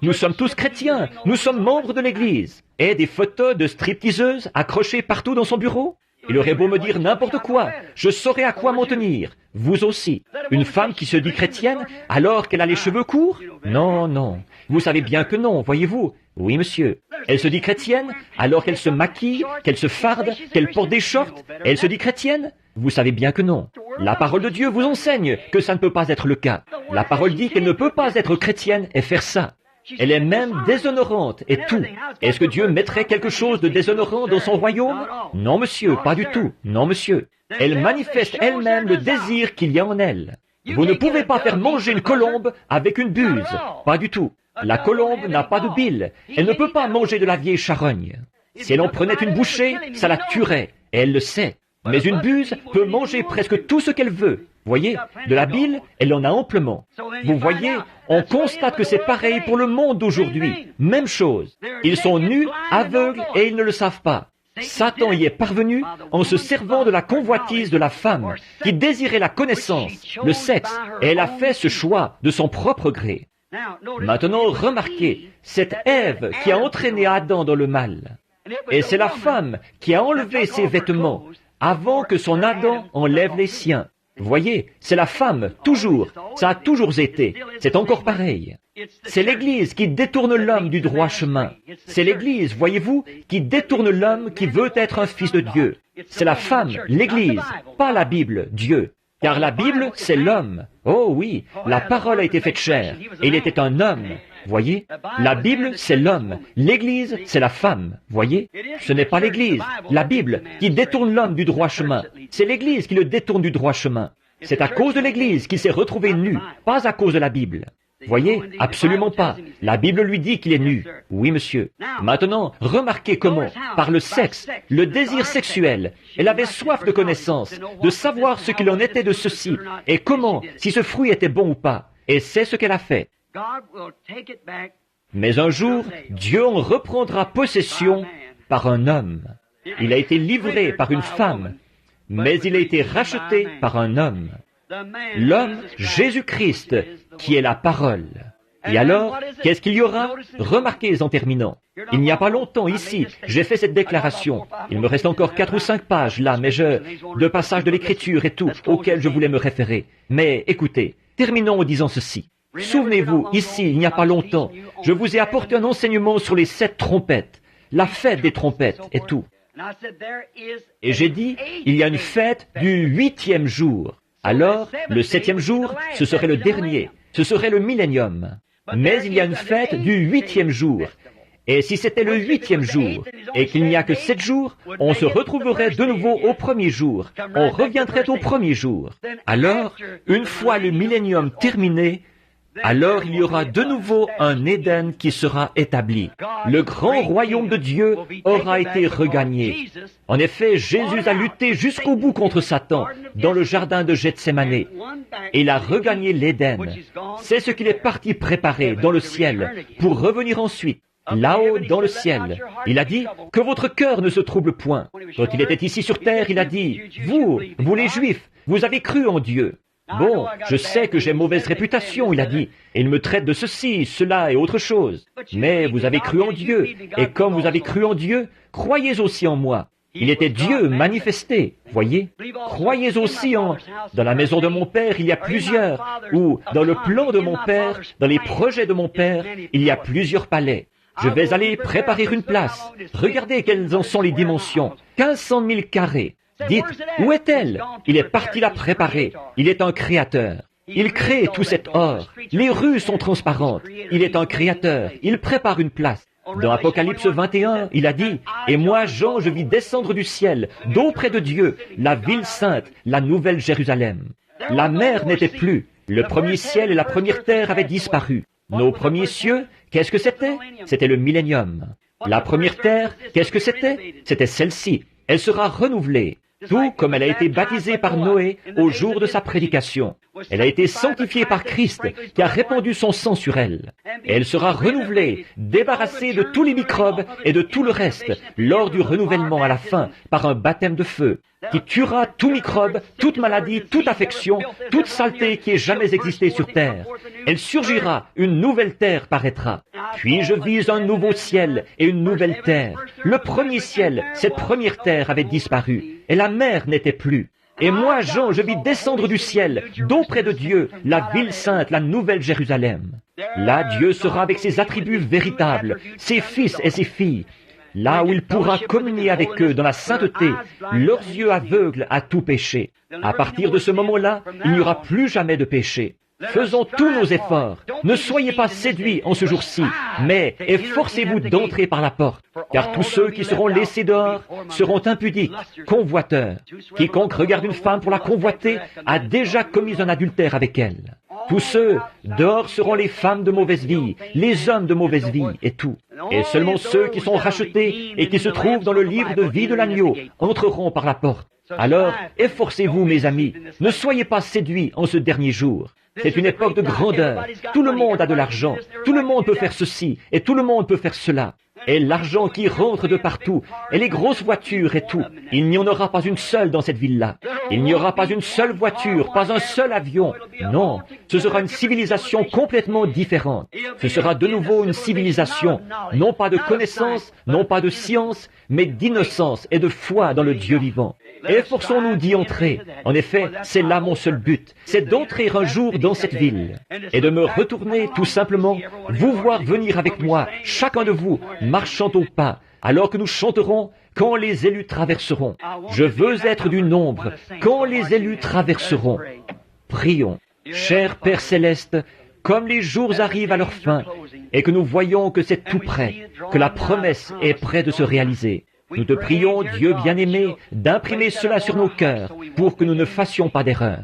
nous sommes tous chrétiens, nous sommes membres de l'Église » et des photos de stripteaseuses accrochées partout dans son bureau, il aurait beau me dire n'importe quoi, je saurais à quoi m'en tenir. Vous aussi. Une femme qui se dit chrétienne alors qu'elle a les cheveux courts? Non, non. Vous savez bien que non, voyez-vous. Oui, monsieur. Elle se dit chrétienne alors qu'elle se maquille, qu'elle se farde, qu'elle porte des shorts. Elle se dit chrétienne? Vous savez bien que non. La parole de Dieu vous enseigne que ça ne peut pas être le cas. La parole dit qu'elle ne peut pas être chrétienne et faire ça. Elle est même déshonorante et tout. Est-ce que Dieu mettrait quelque chose de déshonorant dans son royaume? Non, monsieur, pas du tout. Non, monsieur. Elle manifeste elle-même le désir qu'il y a en elle. Vous ne pouvez pas faire manger une colombe avec une buse. Pas du tout. La colombe n'a pas de bile. Elle ne peut pas manger de la vieille charogne. Si elle en prenait une bouchée, ça la tuerait. Et elle le sait. Mais une buse peut manger presque tout ce qu'elle veut. Voyez, de la bile, elle en a amplement. Vous voyez, on constate que c'est pareil pour le monde d'aujourd'hui. Même chose. Ils sont nus, aveugles et ils ne le savent pas. Satan y est parvenu en se servant de la convoitise de la femme qui désirait la connaissance, le sexe, et elle a fait ce choix de son propre gré. Maintenant, remarquez, cette Ève qui a entraîné Adam dans le mal. Et c'est la femme qui a enlevé ses vêtements avant que son Adam enlève les siens. Voyez, c'est la femme, toujours. Ça a toujours été. C'est encore pareil. C'est l'Église qui détourne l'homme du droit chemin. C'est l'Église, voyez-vous, qui détourne l'homme qui veut être un fils de Dieu. C'est la femme, l'Église, pas la Bible, Dieu. Car la Bible, c'est l'homme. Oh oui, la parole a été faite chair, et il était un homme. Voyez, la Bible, c'est l'homme. L'Église, c'est la femme. Voyez, ce n'est pas l'Église, la Bible, qui détourne l'homme du droit chemin. C'est l'Église qui le détourne du droit chemin. C'est à cause de l'Église qu'il s'est retrouvé nu, pas à cause de la Bible. Voyez, absolument pas. La Bible lui dit qu'il est nu. Oui, monsieur. Maintenant, remarquez comment, par le sexe, le désir sexuel, elle avait soif de connaissance, de savoir ce qu'il en était de ceci, et comment, si ce fruit était bon ou pas. Et c'est ce qu'elle a fait. Mais un jour, Dieu en reprendra possession par un homme. Il a été livré par une femme, mais il a été racheté par un homme. L'homme, Jésus-Christ, qui est la parole. Et alors, qu'est-ce qu'il y aura? Remarquez en terminant. Il n'y a pas longtemps, ici, j'ai fait cette déclaration. Il me reste encore 4 ou 5 pages là, mais de passages de l'Écriture et tout, auxquels je voulais me référer. Mais écoutez, terminons en disant ceci. Souvenez-vous, ici, il n'y a pas longtemps, je vous ai apporté un enseignement sur les 7 trompettes, la fête des trompettes et tout. Et j'ai dit, il y a une fête du 8e jour. Alors, le 7e jour, ce serait le dernier, ce serait le millénium. Mais il y a une fête du 8e jour. Et si c'était le 8e jour, et qu'il n'y a que 7 jours, on se retrouverait de nouveau au premier jour. On reviendrait au premier jour. Alors, une fois le millénium terminé, alors il y aura de nouveau un Éden qui sera établi. Le grand royaume de Dieu aura été regagné. En effet, Jésus a lutté jusqu'au bout contre Satan dans le jardin de Gethsémane. Et il a regagné l'Éden. C'est ce qu'il est parti préparer dans le ciel pour revenir ensuite. Là-haut, dans le ciel, il a dit que votre cœur ne se trouble point. Quand il était ici sur terre, il a dit, vous les Juifs, vous avez cru en Dieu. Bon, je sais que j'ai mauvaise réputation, il a dit, et il me traite de ceci, cela et autre chose. Mais vous avez cru en Dieu, et comme vous avez cru en Dieu, croyez aussi en moi. Il était Dieu manifesté, voyez. Croyez aussi dans la maison de mon Père, il y a plusieurs, ou dans le plan de mon Père, dans les projets de mon Père, il y a plusieurs palais. Je vais aller préparer une place. Regardez quelles en sont les dimensions. 1500 000 carrés. Dites, où est-elle? Il est parti la préparer. Il est un créateur. Il crée tout cet or. Les rues sont transparentes. Il est un créateur. Il prépare une place. Dans Apocalypse 21, il a dit, « Et moi, Jean, je vis descendre du ciel, d'auprès de Dieu, la ville sainte, la nouvelle Jérusalem. » La mer n'était plus. Le premier ciel et la première terre avaient disparu. Nos premiers cieux, qu'est-ce que c'était? C'était le millénium. La première terre, qu'est-ce que c'était? C'était celle-ci. Elle sera renouvelée. tout comme elle a été baptisée par Noé au jour de sa prédication. Elle a été sanctifiée par Christ qui a répandu son sang sur elle. Et elle sera renouvelée, débarrassée de tous les microbes et de tout le reste lors du renouvellement à la fin par un baptême de feu qui tuera tout microbe, toute maladie, toute affection, toute saleté qui ait jamais existé sur terre. Elle surgira, une nouvelle terre paraîtra. Puis je vis un nouveau ciel et une nouvelle terre. Le premier ciel, cette première terre avait disparu, et la mer n'était plus. Et moi, Jean, je vis descendre du ciel, d'auprès de Dieu, la ville sainte, la nouvelle Jérusalem. Là, Dieu sera avec ses attributs véritables, ses fils et ses filles. Là où il pourra communier avec eux dans la sainteté, leurs yeux aveugles à tout péché. À partir de ce moment-là, il n'y aura plus jamais de péché. Faisons tous nos efforts. Ne soyez pas séduits en ce jour-ci, mais efforcez-vous d'entrer par la porte, car tous ceux qui seront laissés dehors seront impudiques, convoiteurs. Quiconque regarde une femme pour la convoiter a déjà commis un adultère avec elle. Tous ceux dehors seront les femmes de mauvaise vie, les hommes de mauvaise vie et tout. Et seulement ceux qui sont rachetés et qui se trouvent dans le livre de vie de l'agneau entreront par la porte. Alors, efforcez-vous, mes amis, ne soyez pas séduits en ce dernier jour. C'est une époque de grandeur. Tout le monde a de l'argent. Tout le monde peut faire ceci et tout le monde peut faire cela. Et l'argent qui rentre de partout, et les grosses voitures et tout. Il n'y en aura pas une seule dans cette ville-là. Il n'y aura pas une seule voiture, pas un seul avion. Non, ce sera une civilisation complètement différente. Ce sera de nouveau une civilisation, non pas de connaissance, non pas de science, mais d'innocence et de foi dans le Dieu vivant. Efforçons-nous d'y entrer. En effet, c'est là mon seul but, c'est d'entrer un jour dans cette ville et de me retourner tout simplement, vous voir venir avec moi, chacun de vous, marchant au pas, alors que nous chanterons « Quand les élus traverseront ». Je veux être du nombre, quand les élus traverseront. Prions. Cher Père Céleste, comme les jours arrivent à leur fin et que nous voyons que c'est tout près, que la promesse est près de se réaliser, nous te prions, Dieu bien-aimé, d'imprimer cela sur nos cœurs pour que nous ne fassions pas d'erreur.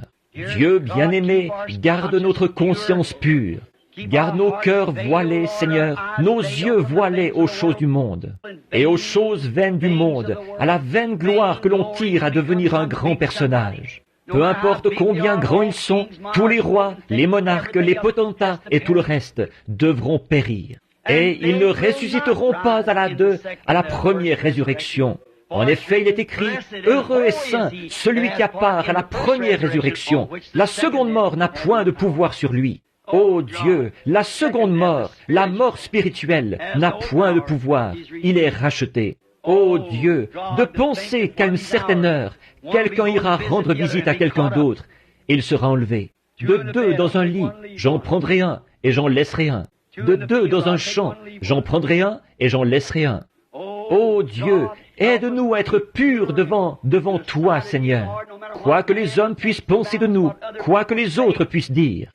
Dieu bien-aimé, garde notre conscience pure. Garde nos cœurs voilés, Seigneur, nos yeux voilés aux choses du monde et aux choses vaines du monde, à la vaine gloire que l'on tire à devenir un grand personnage. Peu importe combien grands ils sont, tous les rois, les monarques, les potentats et tout le reste devront périr. Et ils ne ressusciteront pas à la première résurrection. En effet, il est écrit, « Heureux et saint celui qui a part à la première résurrection. La seconde mort n'a point de pouvoir sur lui. » Ô Dieu, la seconde mort, la mort spirituelle, n'a point de pouvoir. Il est racheté. Ô Dieu, de penser qu'à une certaine heure, quelqu'un ira rendre visite à quelqu'un d'autre, et il sera enlevé. De deux dans un lit, j'en prendrai un, et j'en laisserai un. De deux dans un champ, j'en prendrai un, et j'en laisserai un. Ô Dieu, aide-nous à être purs devant toi, Seigneur. Quoi que les hommes puissent penser de nous, quoi que les autres puissent dire.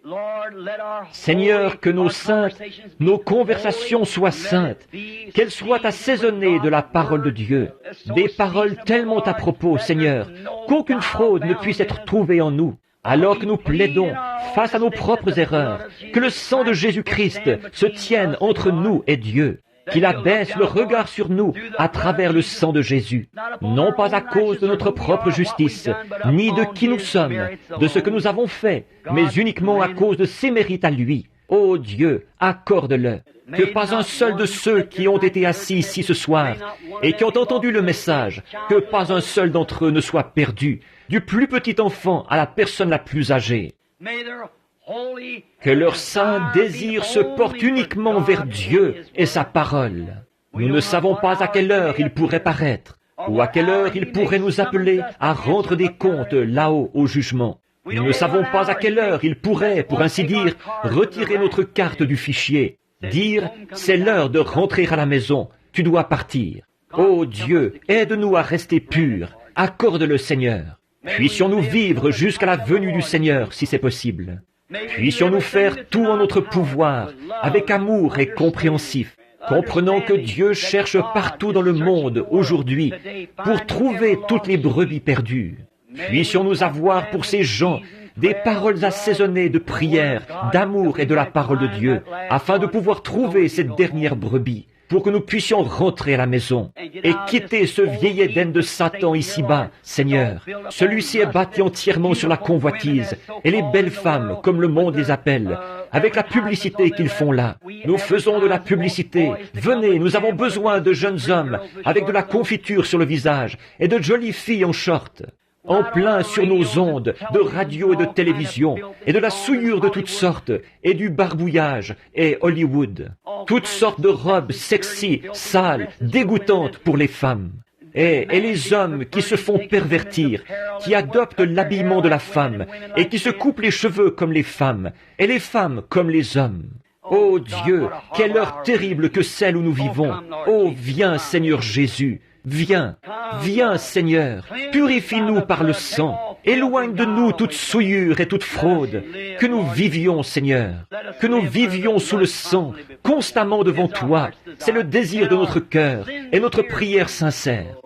Seigneur, que nos conversations soient saintes, qu'elles soient assaisonnées de la parole de Dieu, des paroles tellement à propos, Seigneur, qu'aucune fraude ne puisse être trouvée en nous, alors que nous plaidons face à nos propres erreurs, que le sang de Jésus-Christ se tienne entre nous et Dieu, qu'il abaisse le regard sur nous à travers le sang de Jésus, non pas à cause de notre propre justice, ni de qui nous sommes, de ce que nous avons fait, mais uniquement à cause de ses mérites à lui. Ô Dieu, accorde-le, que pas un seul de ceux qui ont été assis ici ce soir et qui ont entendu le message, que pas un seul d'entre eux ne soit perdu, du plus petit enfant à la personne la plus âgée. Que leur saint désir se porte uniquement vers Dieu et sa parole. Nous ne savons pas à quelle heure il pourrait paraître, ou à quelle heure il pourrait nous appeler à rendre des comptes là-haut au jugement. Nous ne savons pas à quelle heure il pourrait, pour ainsi dire, retirer notre carte du fichier, dire « c'est l'heure de rentrer à la maison, tu dois partir ». Ô Dieu, aide-nous à rester purs, accorde-le Seigneur. Puissions-nous vivre jusqu'à la venue du Seigneur, si c'est possible. Puissions-nous faire tout en notre pouvoir, avec amour et compréhensif, comprenant que Dieu cherche partout dans le monde aujourd'hui pour trouver toutes les brebis perdues. Puissions-nous avoir pour ces gens des paroles assaisonnées de prière, d'amour et de la parole de Dieu, afin de pouvoir trouver cette dernière brebis, pour que nous puissions rentrer à la maison et quitter ce vieil Éden de Satan ici-bas, Seigneur. Celui-ci est bâti entièrement sur la convoitise et les belles femmes, comme le monde les appelle, avec la publicité qu'ils font là. Nous faisons de la publicité. Venez, nous avons besoin de jeunes hommes avec de la confiture sur le visage et de jolies filles en short. En plein sur nos ondes de radio et de télévision, et de la souillure de toutes sortes, et du barbouillage, et Hollywood. Toutes sortes de robes sexy, sales, dégoûtantes pour les femmes. Et les hommes qui se font pervertir, qui adoptent l'habillement de la femme, et qui se coupent les cheveux comme les femmes, et les femmes comme les hommes. Ô Dieu, quelle heure terrible que celle où nous vivons. Ô, viens, Seigneur Jésus. Viens, viens Seigneur, purifie-nous par le sang, éloigne de nous toute souillure et toute fraude, que nous vivions Seigneur, que nous vivions sous le sang, constamment devant toi, c'est le désir de notre cœur et notre prière sincère.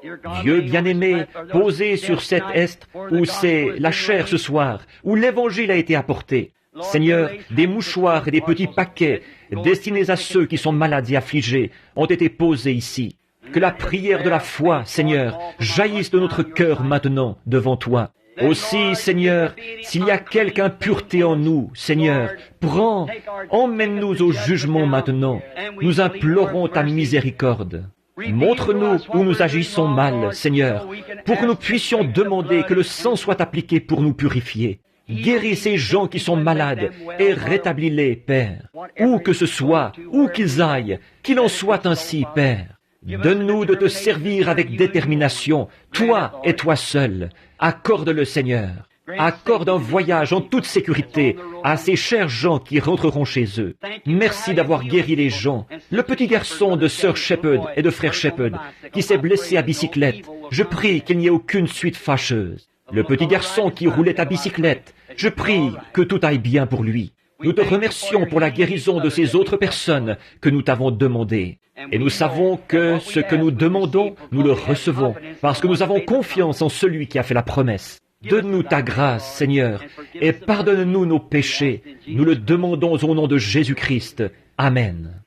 Dieu bien-aimé, posé sur cette est où c'est la chair ce soir, où l'évangile a été apporté. Seigneur, des mouchoirs et des petits paquets destinés à ceux qui sont malades et affligés ont été posés ici. Que la prière de la foi, Seigneur, jaillisse de notre cœur maintenant devant toi. Aussi, Seigneur, s'il y a quelque impureté en nous, Seigneur, prends, emmène-nous au jugement maintenant. Nous implorons ta miséricorde. Montre-nous où nous agissons mal, Seigneur, pour que nous puissions demander que le sang soit appliqué pour nous purifier. Guéris ces gens qui sont malades et rétablis-les, Père. Où que ce soit, où qu'ils aillent, qu'il en soit ainsi, Père. Donne-nous de te servir avec détermination, toi et toi seul. Accorde-le, Seigneur. Accorde un voyage en toute sécurité à ces chers gens qui rentreront chez eux. Merci d'avoir guéri les gens. Le petit garçon de sœur Shepherd et de frère Shepherd qui s'est blessé à bicyclette, je prie qu'il n'y ait aucune suite fâcheuse. Le petit garçon qui roulait à bicyclette, je prie que tout aille bien pour lui. Nous te remercions pour la guérison de ces autres personnes que nous t'avons demandé. Et nous savons que ce que nous demandons, nous le recevons, parce que nous avons confiance en celui qui a fait la promesse. Donne-nous ta grâce, Seigneur, et pardonne-nous nos péchés. Nous le demandons au nom de Jésus-Christ. Amen.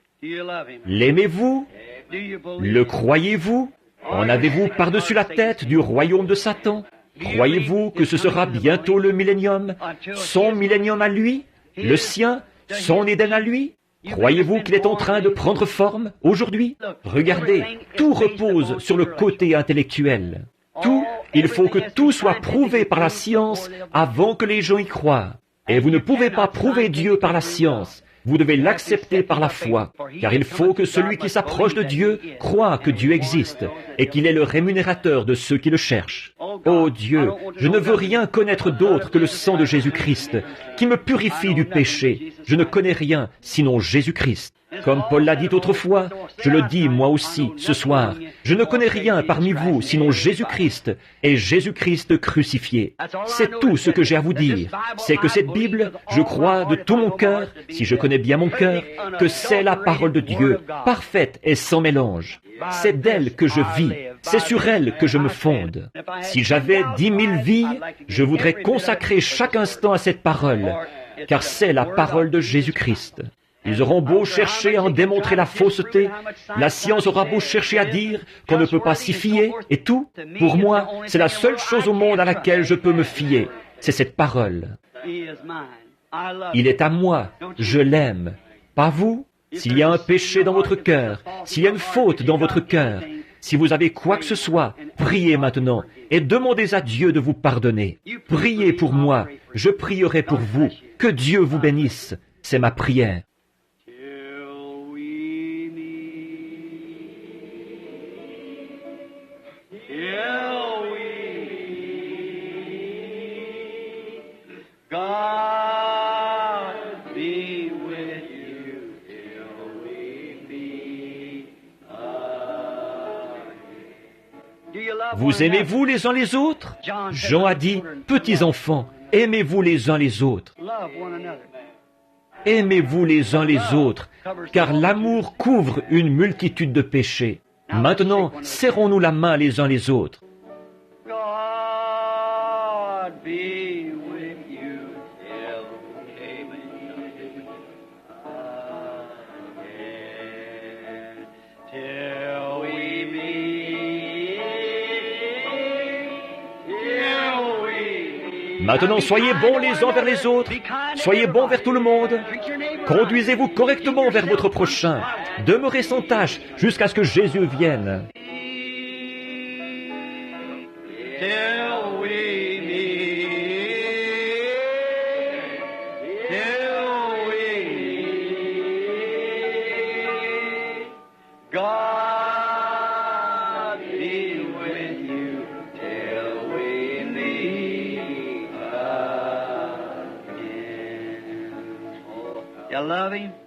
L'aimez-vous? Le croyez-vous? En avez-vous par-dessus la tête du royaume de Satan? Croyez-vous que ce sera bientôt le millénium? Son millénium à lui? Le sien? Son Éden à lui? Croyez-vous qu'il est en train de prendre forme aujourd'hui? Regardez, tout repose sur le côté intellectuel. Il faut que tout soit prouvé par la science avant que les gens y croient. Et vous ne pouvez pas prouver Dieu par la science. Vous devez l'accepter par la foi, car il faut que celui qui s'approche de Dieu croie que Dieu existe et qu'il est le rémunérateur de ceux qui le cherchent. Ô Dieu, je ne veux rien connaître d'autre que le sang de Jésus-Christ, qui me purifie du péché. Je ne connais rien sinon Jésus-Christ. Comme Paul l'a dit autrefois, je le dis moi aussi ce soir, je ne connais rien parmi vous sinon Jésus-Christ et Jésus-Christ crucifié. C'est tout ce que j'ai à vous dire. C'est que cette Bible, je crois de tout mon cœur, si je connais bien mon cœur, que c'est la parole de Dieu, parfaite et sans mélange. C'est d'elle que je vis, c'est sur elle que je me fonde. Si j'avais 10 000 vies, je voudrais consacrer chaque instant à cette parole, car c'est la parole de Jésus-Christ. Ils auront beau chercher à en démontrer la fausseté, la science aura beau chercher à dire qu'on ne peut pas s'y fier et tout. Pour moi, c'est la seule chose au monde à laquelle je peux me fier, c'est cette parole. Il est à moi, je l'aime, pas vous. S'il y a un péché dans votre cœur, s'il y a une faute dans votre cœur, si vous avez quoi que ce soit, priez maintenant et demandez à Dieu de vous pardonner. Priez pour moi, je prierai pour vous. Que Dieu vous bénisse, c'est ma prière. Vous aimez-vous les uns les autres? Jean a dit, petits enfants, aimez-vous les uns les autres. Aimez-vous les uns les autres, car l'amour couvre une multitude de péchés. Maintenant, serrons-nous la main les uns les autres. Maintenant, soyez bons les uns vers les autres. Soyez bons vers tout le monde. Conduisez-vous correctement vers votre prochain. Demeurez sans tâche jusqu'à ce que Jésus vienne.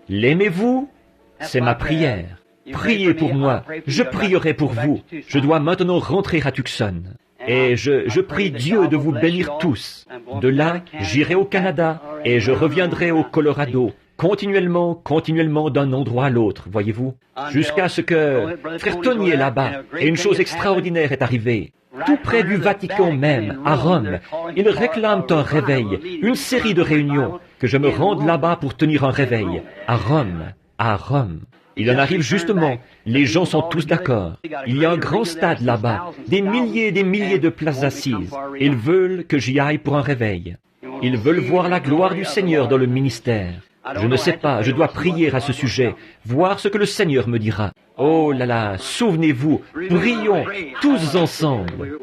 L'aimez-vous? C'est ma prière. Priez pour moi. Je prierai pour vous. Je dois maintenant rentrer à Tucson. Et je prie Dieu de vous bénir tous. De là, j'irai au Canada et je reviendrai au Colorado, continuellement d'un endroit à l'autre, voyez-vous, jusqu'à ce que Frère Tony est là-bas et une chose extraordinaire est arrivée. Tout près du Vatican même, à Rome, ils réclament un réveil, une série de réunions, que je me rende là-bas pour tenir un réveil, à Rome. Il en arrive justement, les gens sont tous d'accord. Il y a un grand stade là-bas, des milliers et des milliers de places assises. Ils veulent que j'y aille pour un réveil. Ils veulent voir la gloire du Seigneur dans le ministère. Je ne sais pas, je dois prier à ce sujet, voir ce que le Seigneur me dira. Oh là là, souvenez-vous, prions tous ensemble.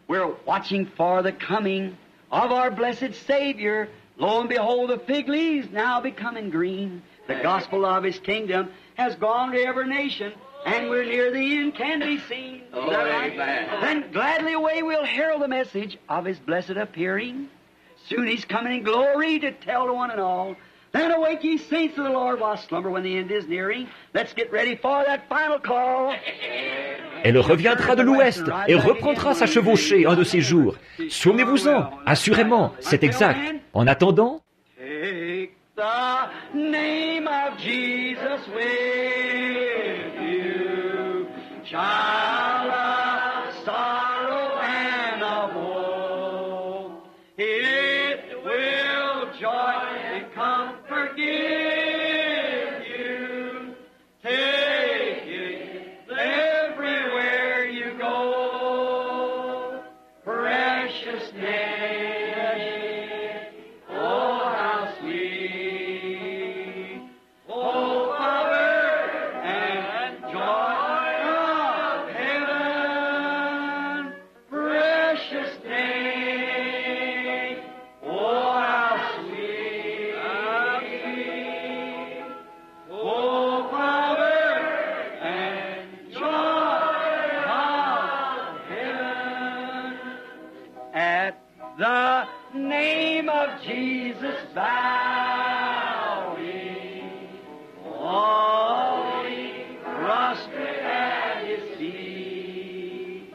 We're watching for the coming of our blessed Savior. Lo and behold, the fig leaves now becoming green. The gospel of His kingdom has gone to every nation, and we're near the end can be seen. Is that right? Then gladly away we'll herald the message of His blessed appearing. Soon He's coming in glory to tell to one and all. Then awake ye saints of the Lord while slumber when the end is nearing. Let's get ready for that final call. Elle reviendra de l'ouest et reprendra sa chevauchée un de ces jours. Souvenez-vous-en, assurément, c'est exact. En attendant, Take the name of Jesus with you, child of sorrow and of woe. It will joy and comfort give you. Take it everywhere you go. Precious name, oh how sweet, oh power and joy of heaven. Precious name, oh how sweet, oh power and joy of heaven. At the name of Jesus bowing, falling prostrate at His feet.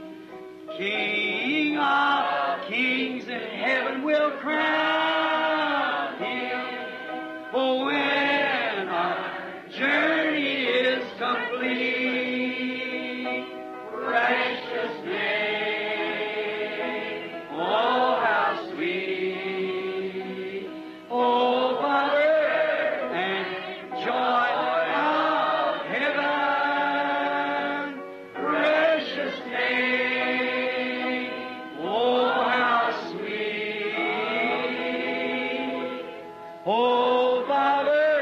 King of kings in heaven will crown Him. For when our journey is complete, precious name, oh how sweet, oh power and joy of heaven. Precious name, oh how sweet, oh power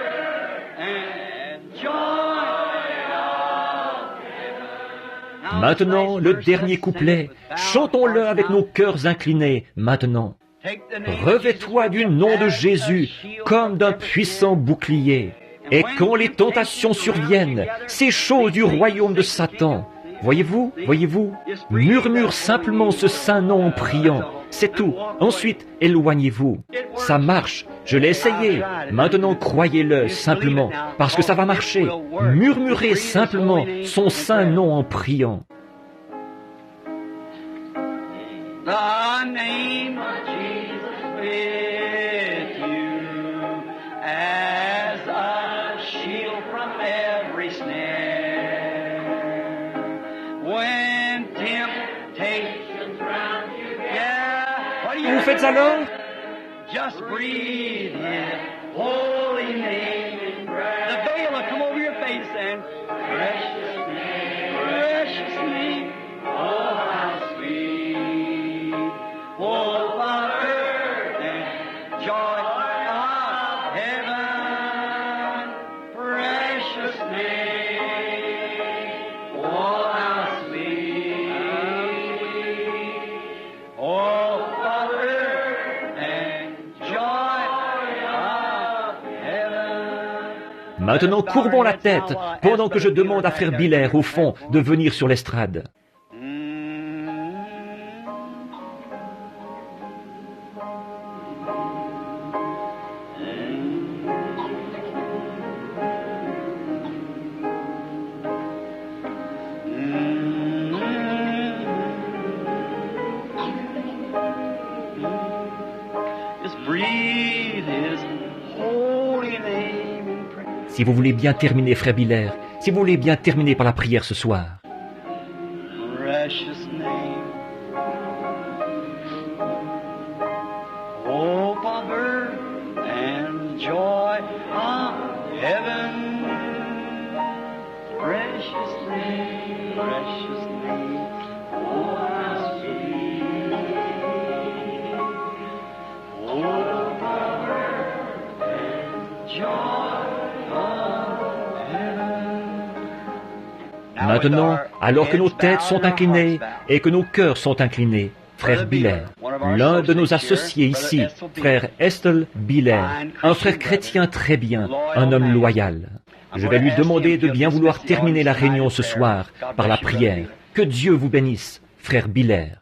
and joy of heaven. maintenant le dernier couplet. Chantons-le avec nos cœurs inclinés, maintenant. Revêt-toi du nom de Jésus comme d'un puissant bouclier. Et quand les tentations surviennent, ces choses du royaume de Satan, voyez-vous, murmure simplement ce saint nom en priant. C'est tout. Ensuite, éloignez-vous. Ça marche. Je l'ai essayé. Maintenant, croyez-le simplement, parce que ça va marcher. Murmurez simplement son saint nom en priant. The name of Jesus with you as a shield from every snare. When temptations round you, yeah, what do you Vous faites alors? Just breathe in holy name and breath. The veil will come over your face and precious name, oh how sweet, oh Father. Maintenant, courbons la tête pendant que je demande à Frère Biller, au fond, de venir sur l'estrade. Si vous voulez bien terminer, Frère Biller, si vous voulez bien terminer par la prière ce soir. Precious name, hope of earth and joy of heaven. Precious name, oh how sweet. Hope of earth and joy. Maintenant, alors que nos têtes sont inclinées et que nos cœurs sont inclinés, Frère Biller, l'un de nos associés ici, Frère Estel Biller, un frère chrétien très bien, un homme loyal. Je vais lui demander de bien vouloir terminer la réunion ce soir par la prière. Que Dieu vous bénisse, Frère Biller.